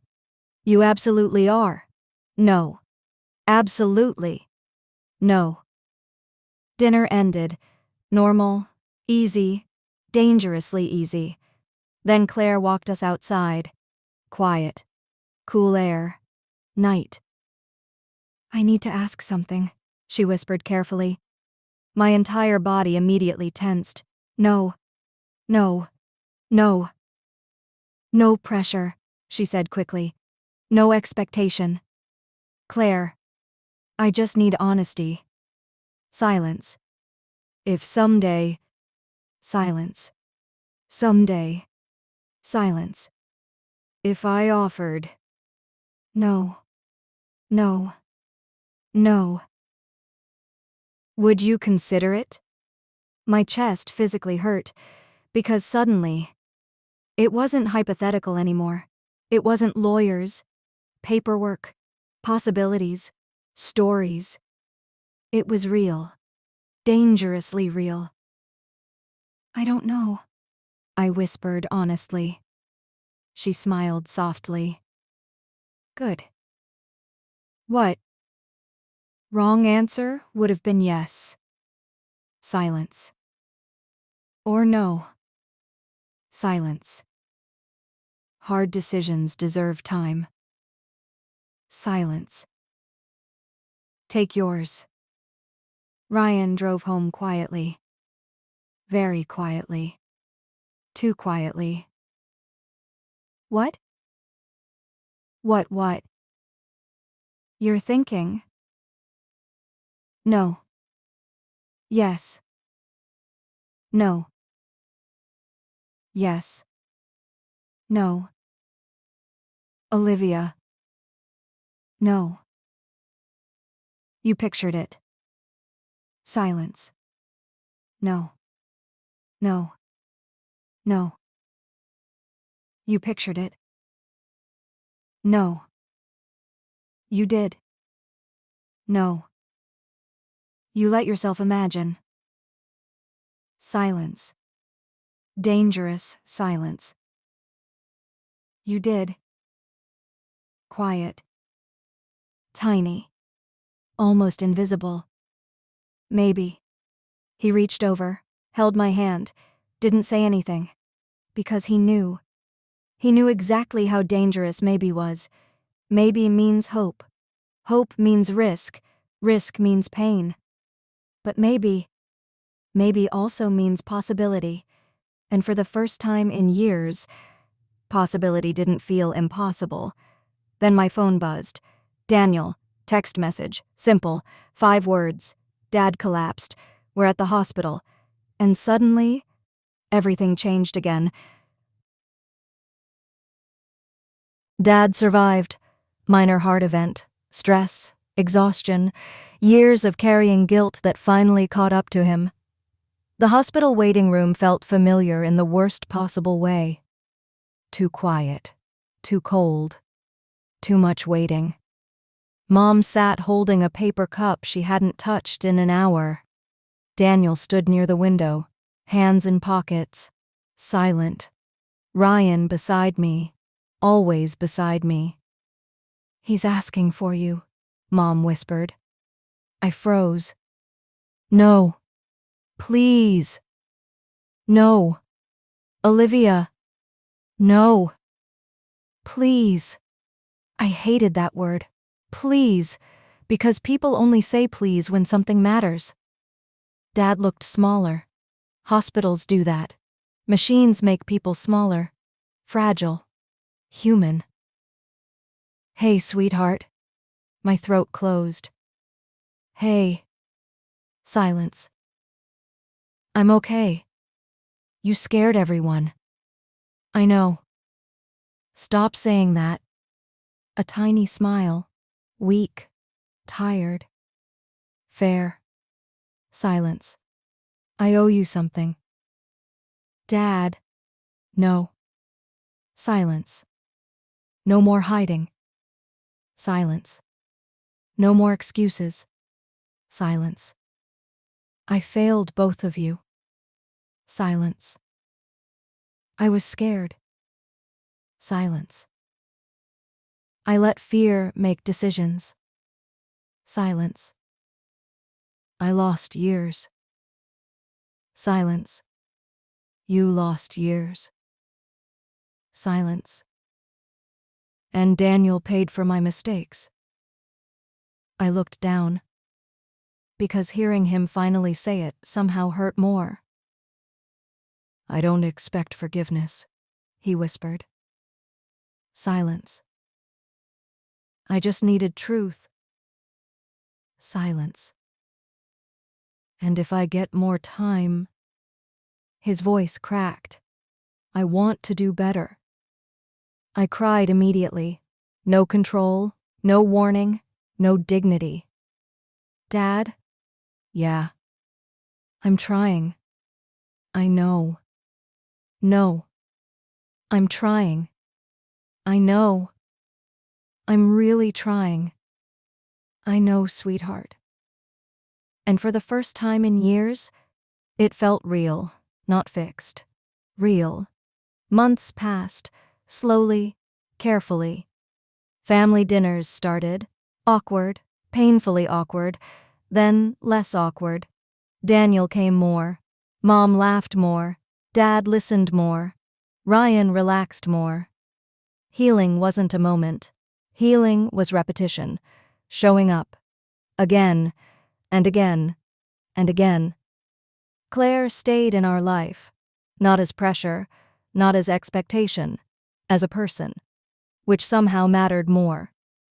You absolutely are. No. Absolutely. No. Dinner ended. Normal. Easy. Dangerously easy. Then Claire walked us outside. Quiet. Cool air. Night. I need to ask something, she whispered carefully. My entire body immediately tensed. No. No. No. No pressure, she said quickly. No expectation. Claire. I just need honesty. Silence. If someday. Silence. Someday. Silence. If I offered. No. No. No. Would you consider it? My chest physically hurt, because suddenly, it wasn't hypothetical anymore. It wasn't lawyers, paperwork, possibilities, stories. It was real. Dangerously real. I don't know, I whispered honestly. She smiled softly. Good. What? Wrong answer would have been yes. Silence. Or no. Silence. Hard decisions deserve time. Silence. Take yours. Ryan drove home quietly. Very quietly. Too quietly. What? What? You're thinking. No. Yes. No. Yes. No. Olivia. No. You pictured it. Silence. No. No. No. You pictured it. No. You did. No. You let yourself imagine. Silence. Dangerous silence. You did. Quiet. Tiny. Almost invisible. Maybe. He reached over, held my hand, didn't say anything. Because he knew. He knew exactly how dangerous maybe was. Maybe means hope. Hope means risk. Risk means pain. But maybe. maybe also means possibility. And for the first time in years, possibility didn't feel impossible. Then my phone buzzed. Daniel, text message, simple, 5 words. Dad collapsed. We're at the hospital. And suddenly, everything changed again. Dad survived. Minor heart event, stress, exhaustion, years of carrying guilt that finally caught up to him. The hospital waiting room felt familiar in the worst possible way. Too quiet, too cold, too much waiting. Mom sat holding a paper cup she hadn't touched in an hour. Daniel stood near the window, hands in pockets, silent. Ryan beside me, always beside me. He's asking for you, Mom whispered. I froze. No. Please. No. Olivia. No. Please. I hated that word. Please. Because people only say please when something matters. Dad looked smaller. Hospitals do that. Machines make people smaller. Fragile. Human. Hey, sweetheart. My throat closed. Hey. Silence. I'm okay. You scared everyone. I know. Stop saying that. A tiny smile. Weak. Tired. Fair. Silence. I owe you something. Dad. No. Silence. No more hiding. Silence. No more excuses. Silence. I failed both of you. Silence. I was scared. Silence. I let fear make decisions. Silence. I lost years. Silence. You lost years. Silence. And Daniel paid for my mistakes. I looked down, because hearing him finally say it somehow hurt more. I don't expect forgiveness, he whispered. Silence. I just needed truth. Silence. And if I get more time... His voice cracked. I want to do better. I cried immediately. No control, no warning, no dignity. Dad? Yeah. I'm trying. I know. No. I'm trying. I know. I'm really trying. I know, sweetheart. And for the first time in years, it felt real, not fixed. Real. Months passed, slowly, carefully. Family dinners started, awkward, painfully awkward, then less awkward. Daniel came more. Mom laughed more. Dad listened more. Ryan relaxed more. Healing wasn't a moment. Healing was repetition, showing up. Again, and again, and again. Claire stayed in our life, not as pressure, not as expectation, as a person, which somehow mattered more.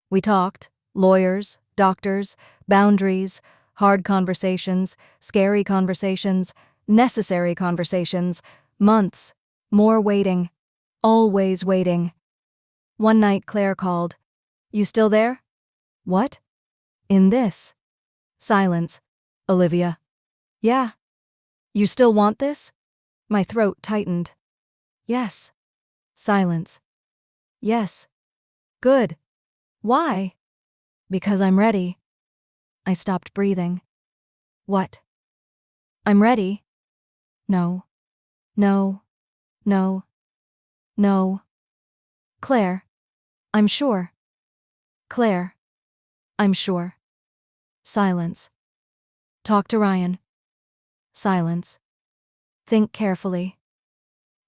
We talked, lawyers, doctors, boundaries, hard conversations, scary conversations, necessary conversations, months, more waiting, always waiting. One night Claire called, "You still there?" "What?" "In this." Silence. "Olivia." "Yeah." "You still want this?" My throat tightened. "Yes." Silence. "Yes." "Good. Why?" "Because I'm ready." I stopped breathing. "What?" "I'm ready." "No. No. No. No." "Claire. I'm sure." "Claire. I'm sure." Silence. "Talk to Ryan." Silence. "Think carefully."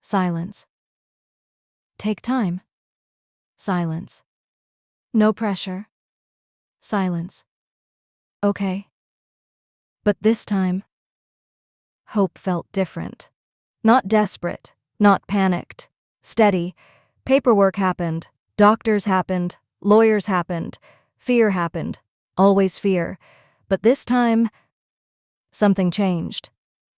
Silence. "Take time." Silence. "No pressure." Silence. "Okay. But this time..." Hope felt different. Not desperate, not panicked. Steady. Paperwork happened. Doctors happened. Lawyers happened. Fear happened. Always fear. But this time, something changed.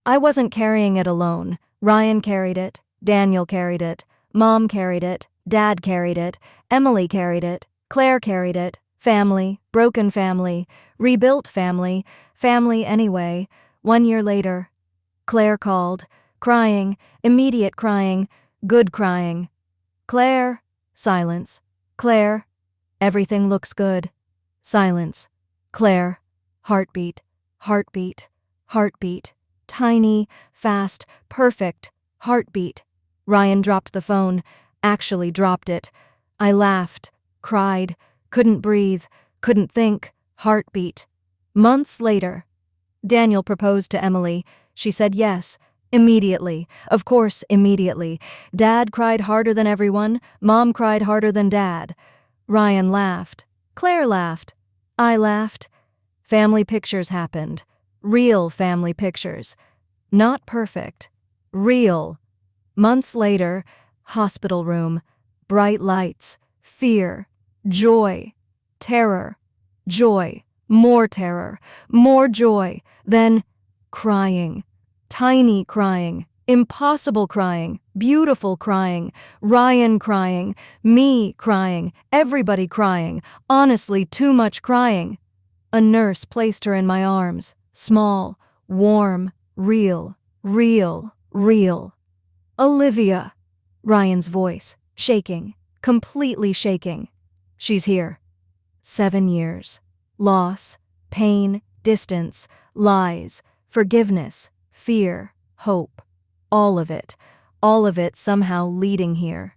I wasn't carrying it alone. Ryan carried it. Daniel carried it. Mom carried it. Dad carried it. Emily carried it. Claire carried it. Family. Broken family. Rebuilt family. Family anyway. 1 year later, Claire called. Crying. Immediate crying. Good crying. Claire. Silence. Claire. Everything looks good. Silence. Claire. Heartbeat. Heartbeat. Heartbeat. Tiny, fast, perfect. Heartbeat. Ryan dropped the phone. Actually dropped it. I laughed. Cried. Couldn't breathe. Couldn't think. Heartbeat. Months later, Daniel proposed to Emily. She said yes. Immediately. Of course, immediately. Dad cried harder than everyone. Mom cried harder than Dad. Ryan laughed. Claire laughed. I laughed. Family pictures happened. Real family pictures. Not perfect. Real. Months later, hospital room. Bright lights. Fear. Joy. Terror. Joy. More terror. More joy. Then crying. Tiny crying. Impossible crying. Beautiful crying. Ryan crying. Me crying. Everybody crying. Honestly, too much crying. A nurse placed her in my arms. Small. Warm. Real. Real. Real. Olivia. Ryan's voice. Shaking. Completely shaking. She's here. 7 years. Loss. Pain. Distance. Lies. Forgiveness. Fear. Hope. All of it somehow leading here.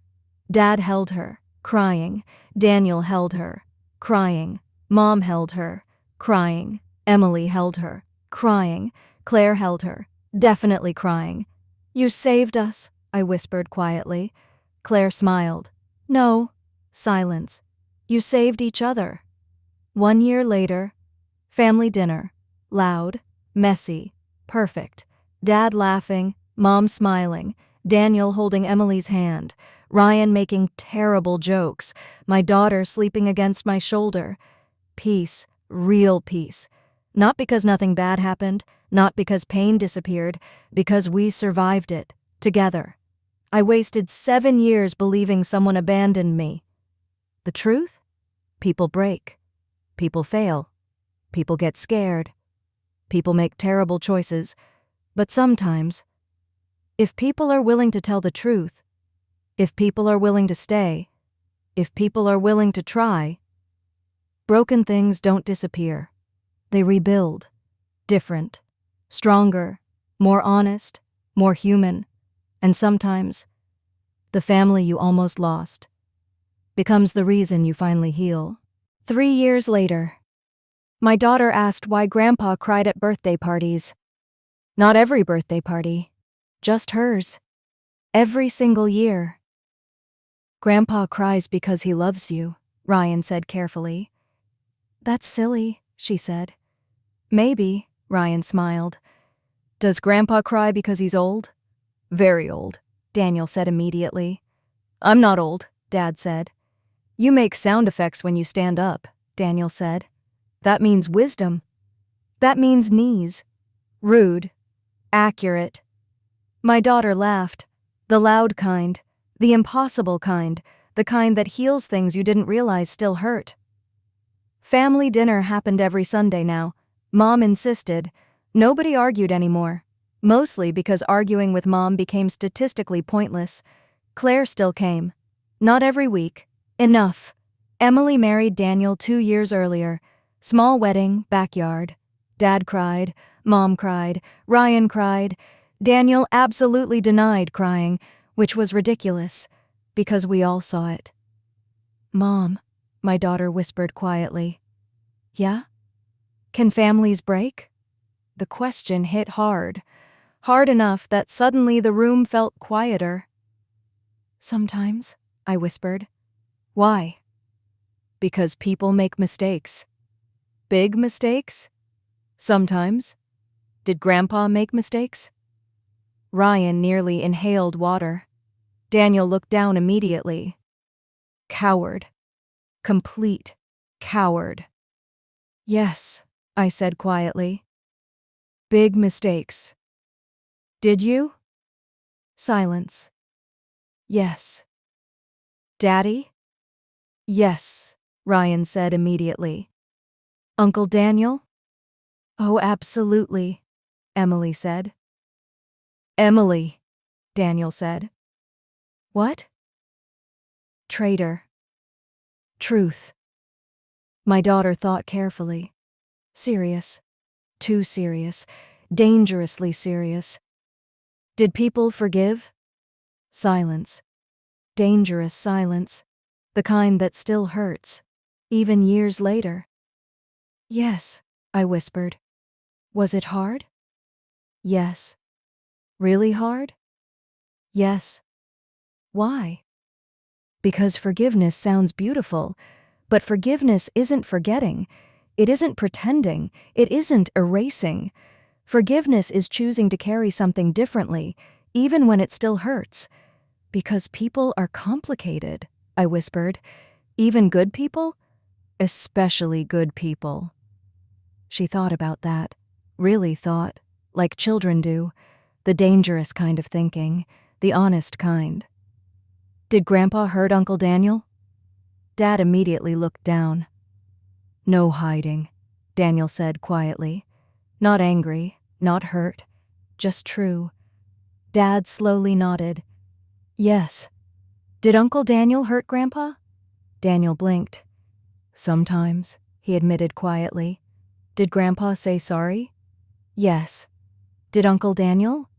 Dad held her, crying. Daniel held her, crying. Mom held her, crying. Emily held her, crying. Claire held her, definitely crying. You saved us, I whispered quietly. Claire smiled. No. Silence. You saved each other. 1 year later, family dinner. Loud, messy, perfect. Dad laughing, Mom smiling, Daniel holding Emily's hand, Ryan making terrible jokes, my daughter sleeping against my shoulder. Peace, real peace. Not because nothing bad happened, not because pain disappeared, because we survived it, together. I wasted 7 years believing someone abandoned me. The truth? People break. People fail. People get scared. People make terrible choices. But sometimes, if people are willing to tell the truth, if people are willing to stay, if people are willing to try, broken things don't disappear. They rebuild. Different. Stronger. More honest. More human. And sometimes, the family you almost lost becomes the reason you finally heal. 3 years later, my daughter asked why Grandpa cried at birthday parties. Not every birthday party, just hers. Every single year. Grandpa cries because he loves you, Ryan said carefully. That's silly, she said. Maybe, Ryan smiled. Does Grandpa cry because he's old? Very old, Daniel said immediately. I'm not old, Dad said. You make sound effects when you stand up, Daniel said. That means wisdom. That means knees. Rude. Accurate. My daughter laughed. The loud kind. The impossible kind. The kind that heals things you didn't realize still hurt. Family dinner happened every Sunday now. Mom insisted. Nobody argued anymore. Mostly because arguing with Mom became statistically pointless. Claire still came. Not every week. Enough. Emily married Daniel 2 years earlier. Small wedding, backyard. Dad cried. Mom cried. Ryan cried. Daniel absolutely denied crying, which was ridiculous, because we all saw it. Mom, my daughter whispered quietly. Yeah? Can families break? The question hit hard. Hard enough that suddenly the room felt quieter. Sometimes, I whispered. Why? Because people make mistakes. Big mistakes? Sometimes. Did Grandpa make mistakes? Ryan nearly inhaled water. Daniel looked down immediately. Coward. Complete coward. Yes, I said quietly. Big mistakes. Did you? Silence. Yes. Daddy? Yes, Ryan said immediately. Uncle Daniel? Oh, absolutely, Emily said. Emily, Daniel said. What? Traitor. Truth. My daughter thought carefully. Serious. Too serious. Dangerously serious. Did people forgive? Silence. Dangerous silence. The kind that still hurts. Even years later. Yes, I whispered. Was it hard? Yes. Really hard? Yes. Why? Because forgiveness sounds beautiful, but forgiveness isn't forgetting. It isn't pretending. It isn't erasing. Forgiveness is choosing to carry something differently, even when it still hurts. Because people are complicated, I whispered. Even good people? Especially good people. She thought about that. Really thought. Like children do. The dangerous kind of thinking. The honest kind. Did Grandpa hurt Uncle Daniel? Dad immediately looked down. No hiding, Daniel said quietly. Not angry, not hurt, just true. Dad slowly nodded. Yes. Did Uncle Daniel hurt Grandpa? Daniel blinked. Sometimes, he admitted quietly. Did Grandpa say sorry? Yes. Did Uncle Daniel?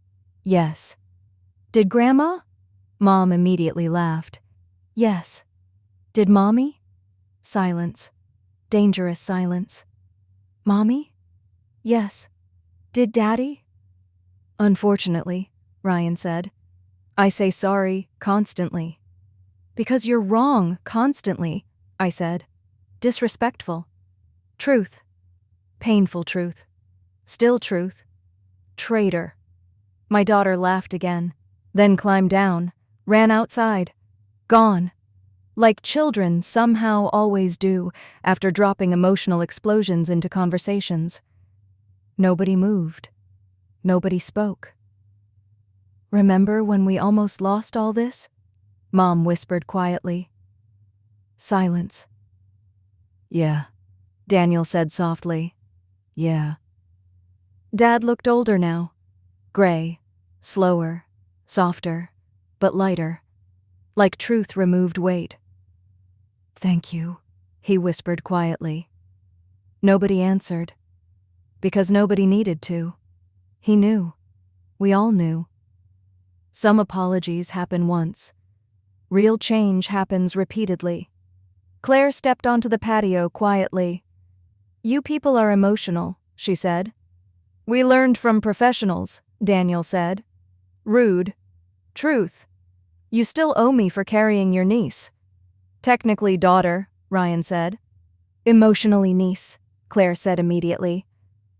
Yes. Did Grandma? Mom immediately laughed. Yes. Did Mommy? Silence. Dangerous silence. Mommy? Yes. Did Daddy? Unfortunately, Ryan said. I say sorry constantly. Because you're wrong constantly, I said. Disrespectful. Truth. Painful truth. Still truth. Traitor. My daughter laughed again, then climbed down, ran outside. Gone. Like children somehow always do after dropping emotional explosions into conversations. Nobody moved. Nobody spoke. Remember when we almost lost all this? Mom whispered quietly. Silence. Yeah, Daniel said softly. Yeah. Dad looked older now. Gray, slower, softer, but lighter. Like truth removed weight. Thank you, he whispered quietly. Nobody answered. Because nobody needed to. He knew. We all knew. Some apologies happen once. Real change happens repeatedly. Claire stepped onto the patio quietly. You people are emotional, she said. We learned from professionals, Daniel said. Rude. Truth. You still owe me for carrying your niece. Technically daughter, Ryan said. Emotionally niece, Claire said immediately.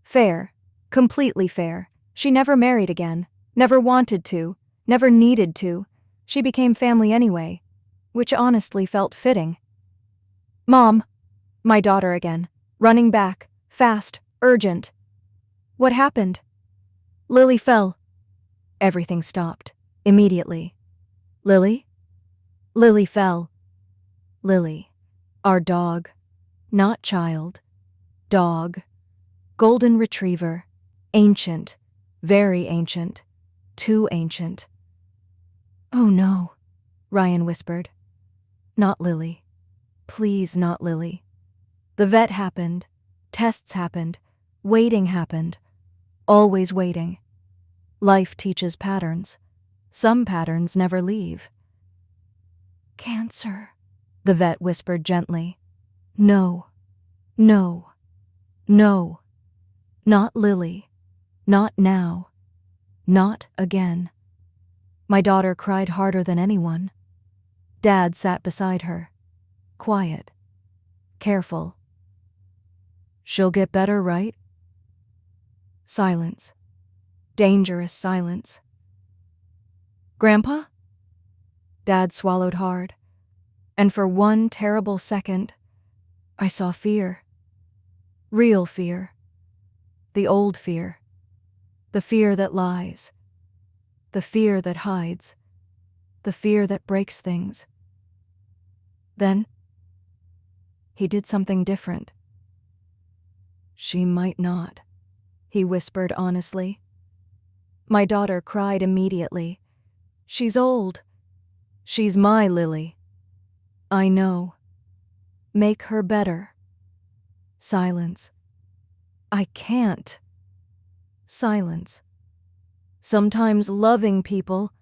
Fair. Completely fair. She never married again. Never wanted to. Never needed to. She became family anyway. Which honestly felt fitting. Mom! My daughter again. Running back. Fast. Urgent. What happened? Lily fell. Everything stopped. Immediately. Lily? Lily fell. Lily. Our dog. Not child. Dog. Golden retriever. Ancient. Very ancient. Too ancient. Oh no, Ryan whispered. Not Lily. Please not Lily. The vet happened. Tests happened. Waiting happened. Always waiting. Life teaches patterns. Some patterns never leave. Cancer, the vet whispered gently. No. No. No. Not Lily. Not now. Not again. My daughter cried harder than anyone. Dad sat beside her. Quiet. Careful. She'll get better, right? Silence. Dangerous silence. Grandpa? Dad swallowed hard, and for one terrible second, I saw fear. Real fear. The old fear. The fear that lies. The fear that hides. The fear that breaks things. Then, he did something different. She might not, he whispered honestly. My daughter cried immediately. She's old. She's my Lily. I know. Make her better. Silence. I can't. Silence. Sometimes loving people,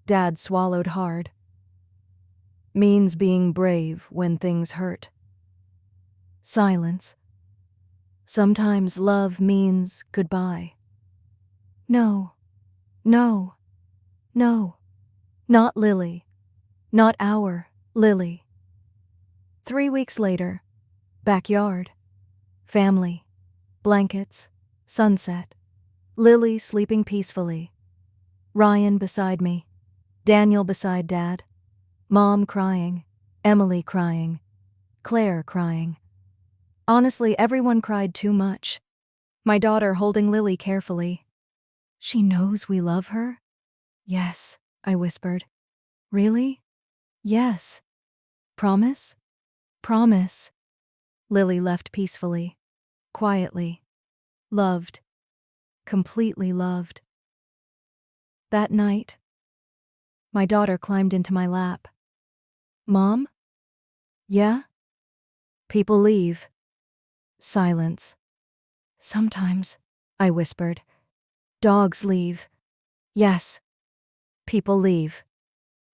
Dad swallowed hard, means being brave when things hurt. Silence. Sometimes love means goodbye. No. No. No. Not Lily. Not our Lily. 3 weeks later, backyard. Family. Blankets. Sunset. Lily sleeping peacefully. Ryan beside me. Daniel beside Dad. Mom crying. Emily crying. Claire crying. Honestly, everyone cried too much. My daughter holding Lily carefully. She knows we love her? Yes, I whispered. Really? Yes. Promise? Promise. Lily left peacefully. Quietly. Loved. Completely loved. That night, my daughter climbed into my lap. Mom? Yeah? People leave. Silence. Sometimes, I whispered. Dogs leave. Yes. People leave.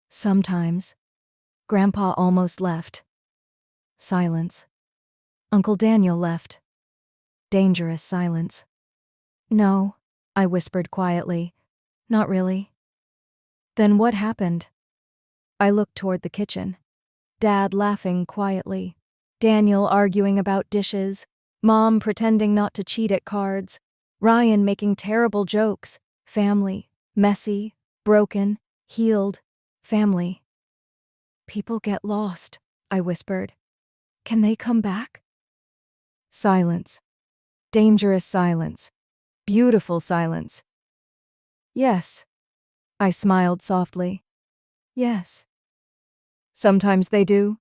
Sometimes. Grandpa almost left. Silence. Uncle Daniel left. Dangerous silence. No, I whispered quietly. Not really. Then what happened? I looked toward the kitchen. Dad laughing quietly. Daniel arguing about dishes. Mom pretending not to cheat at cards. Ryan making terrible jokes. Family. Messy. Broken. Healed. Family. People get lost, I whispered. Can they come back? Silence. Dangerous silence. Beautiful silence. Yes. I smiled softly. Yes. Sometimes they do.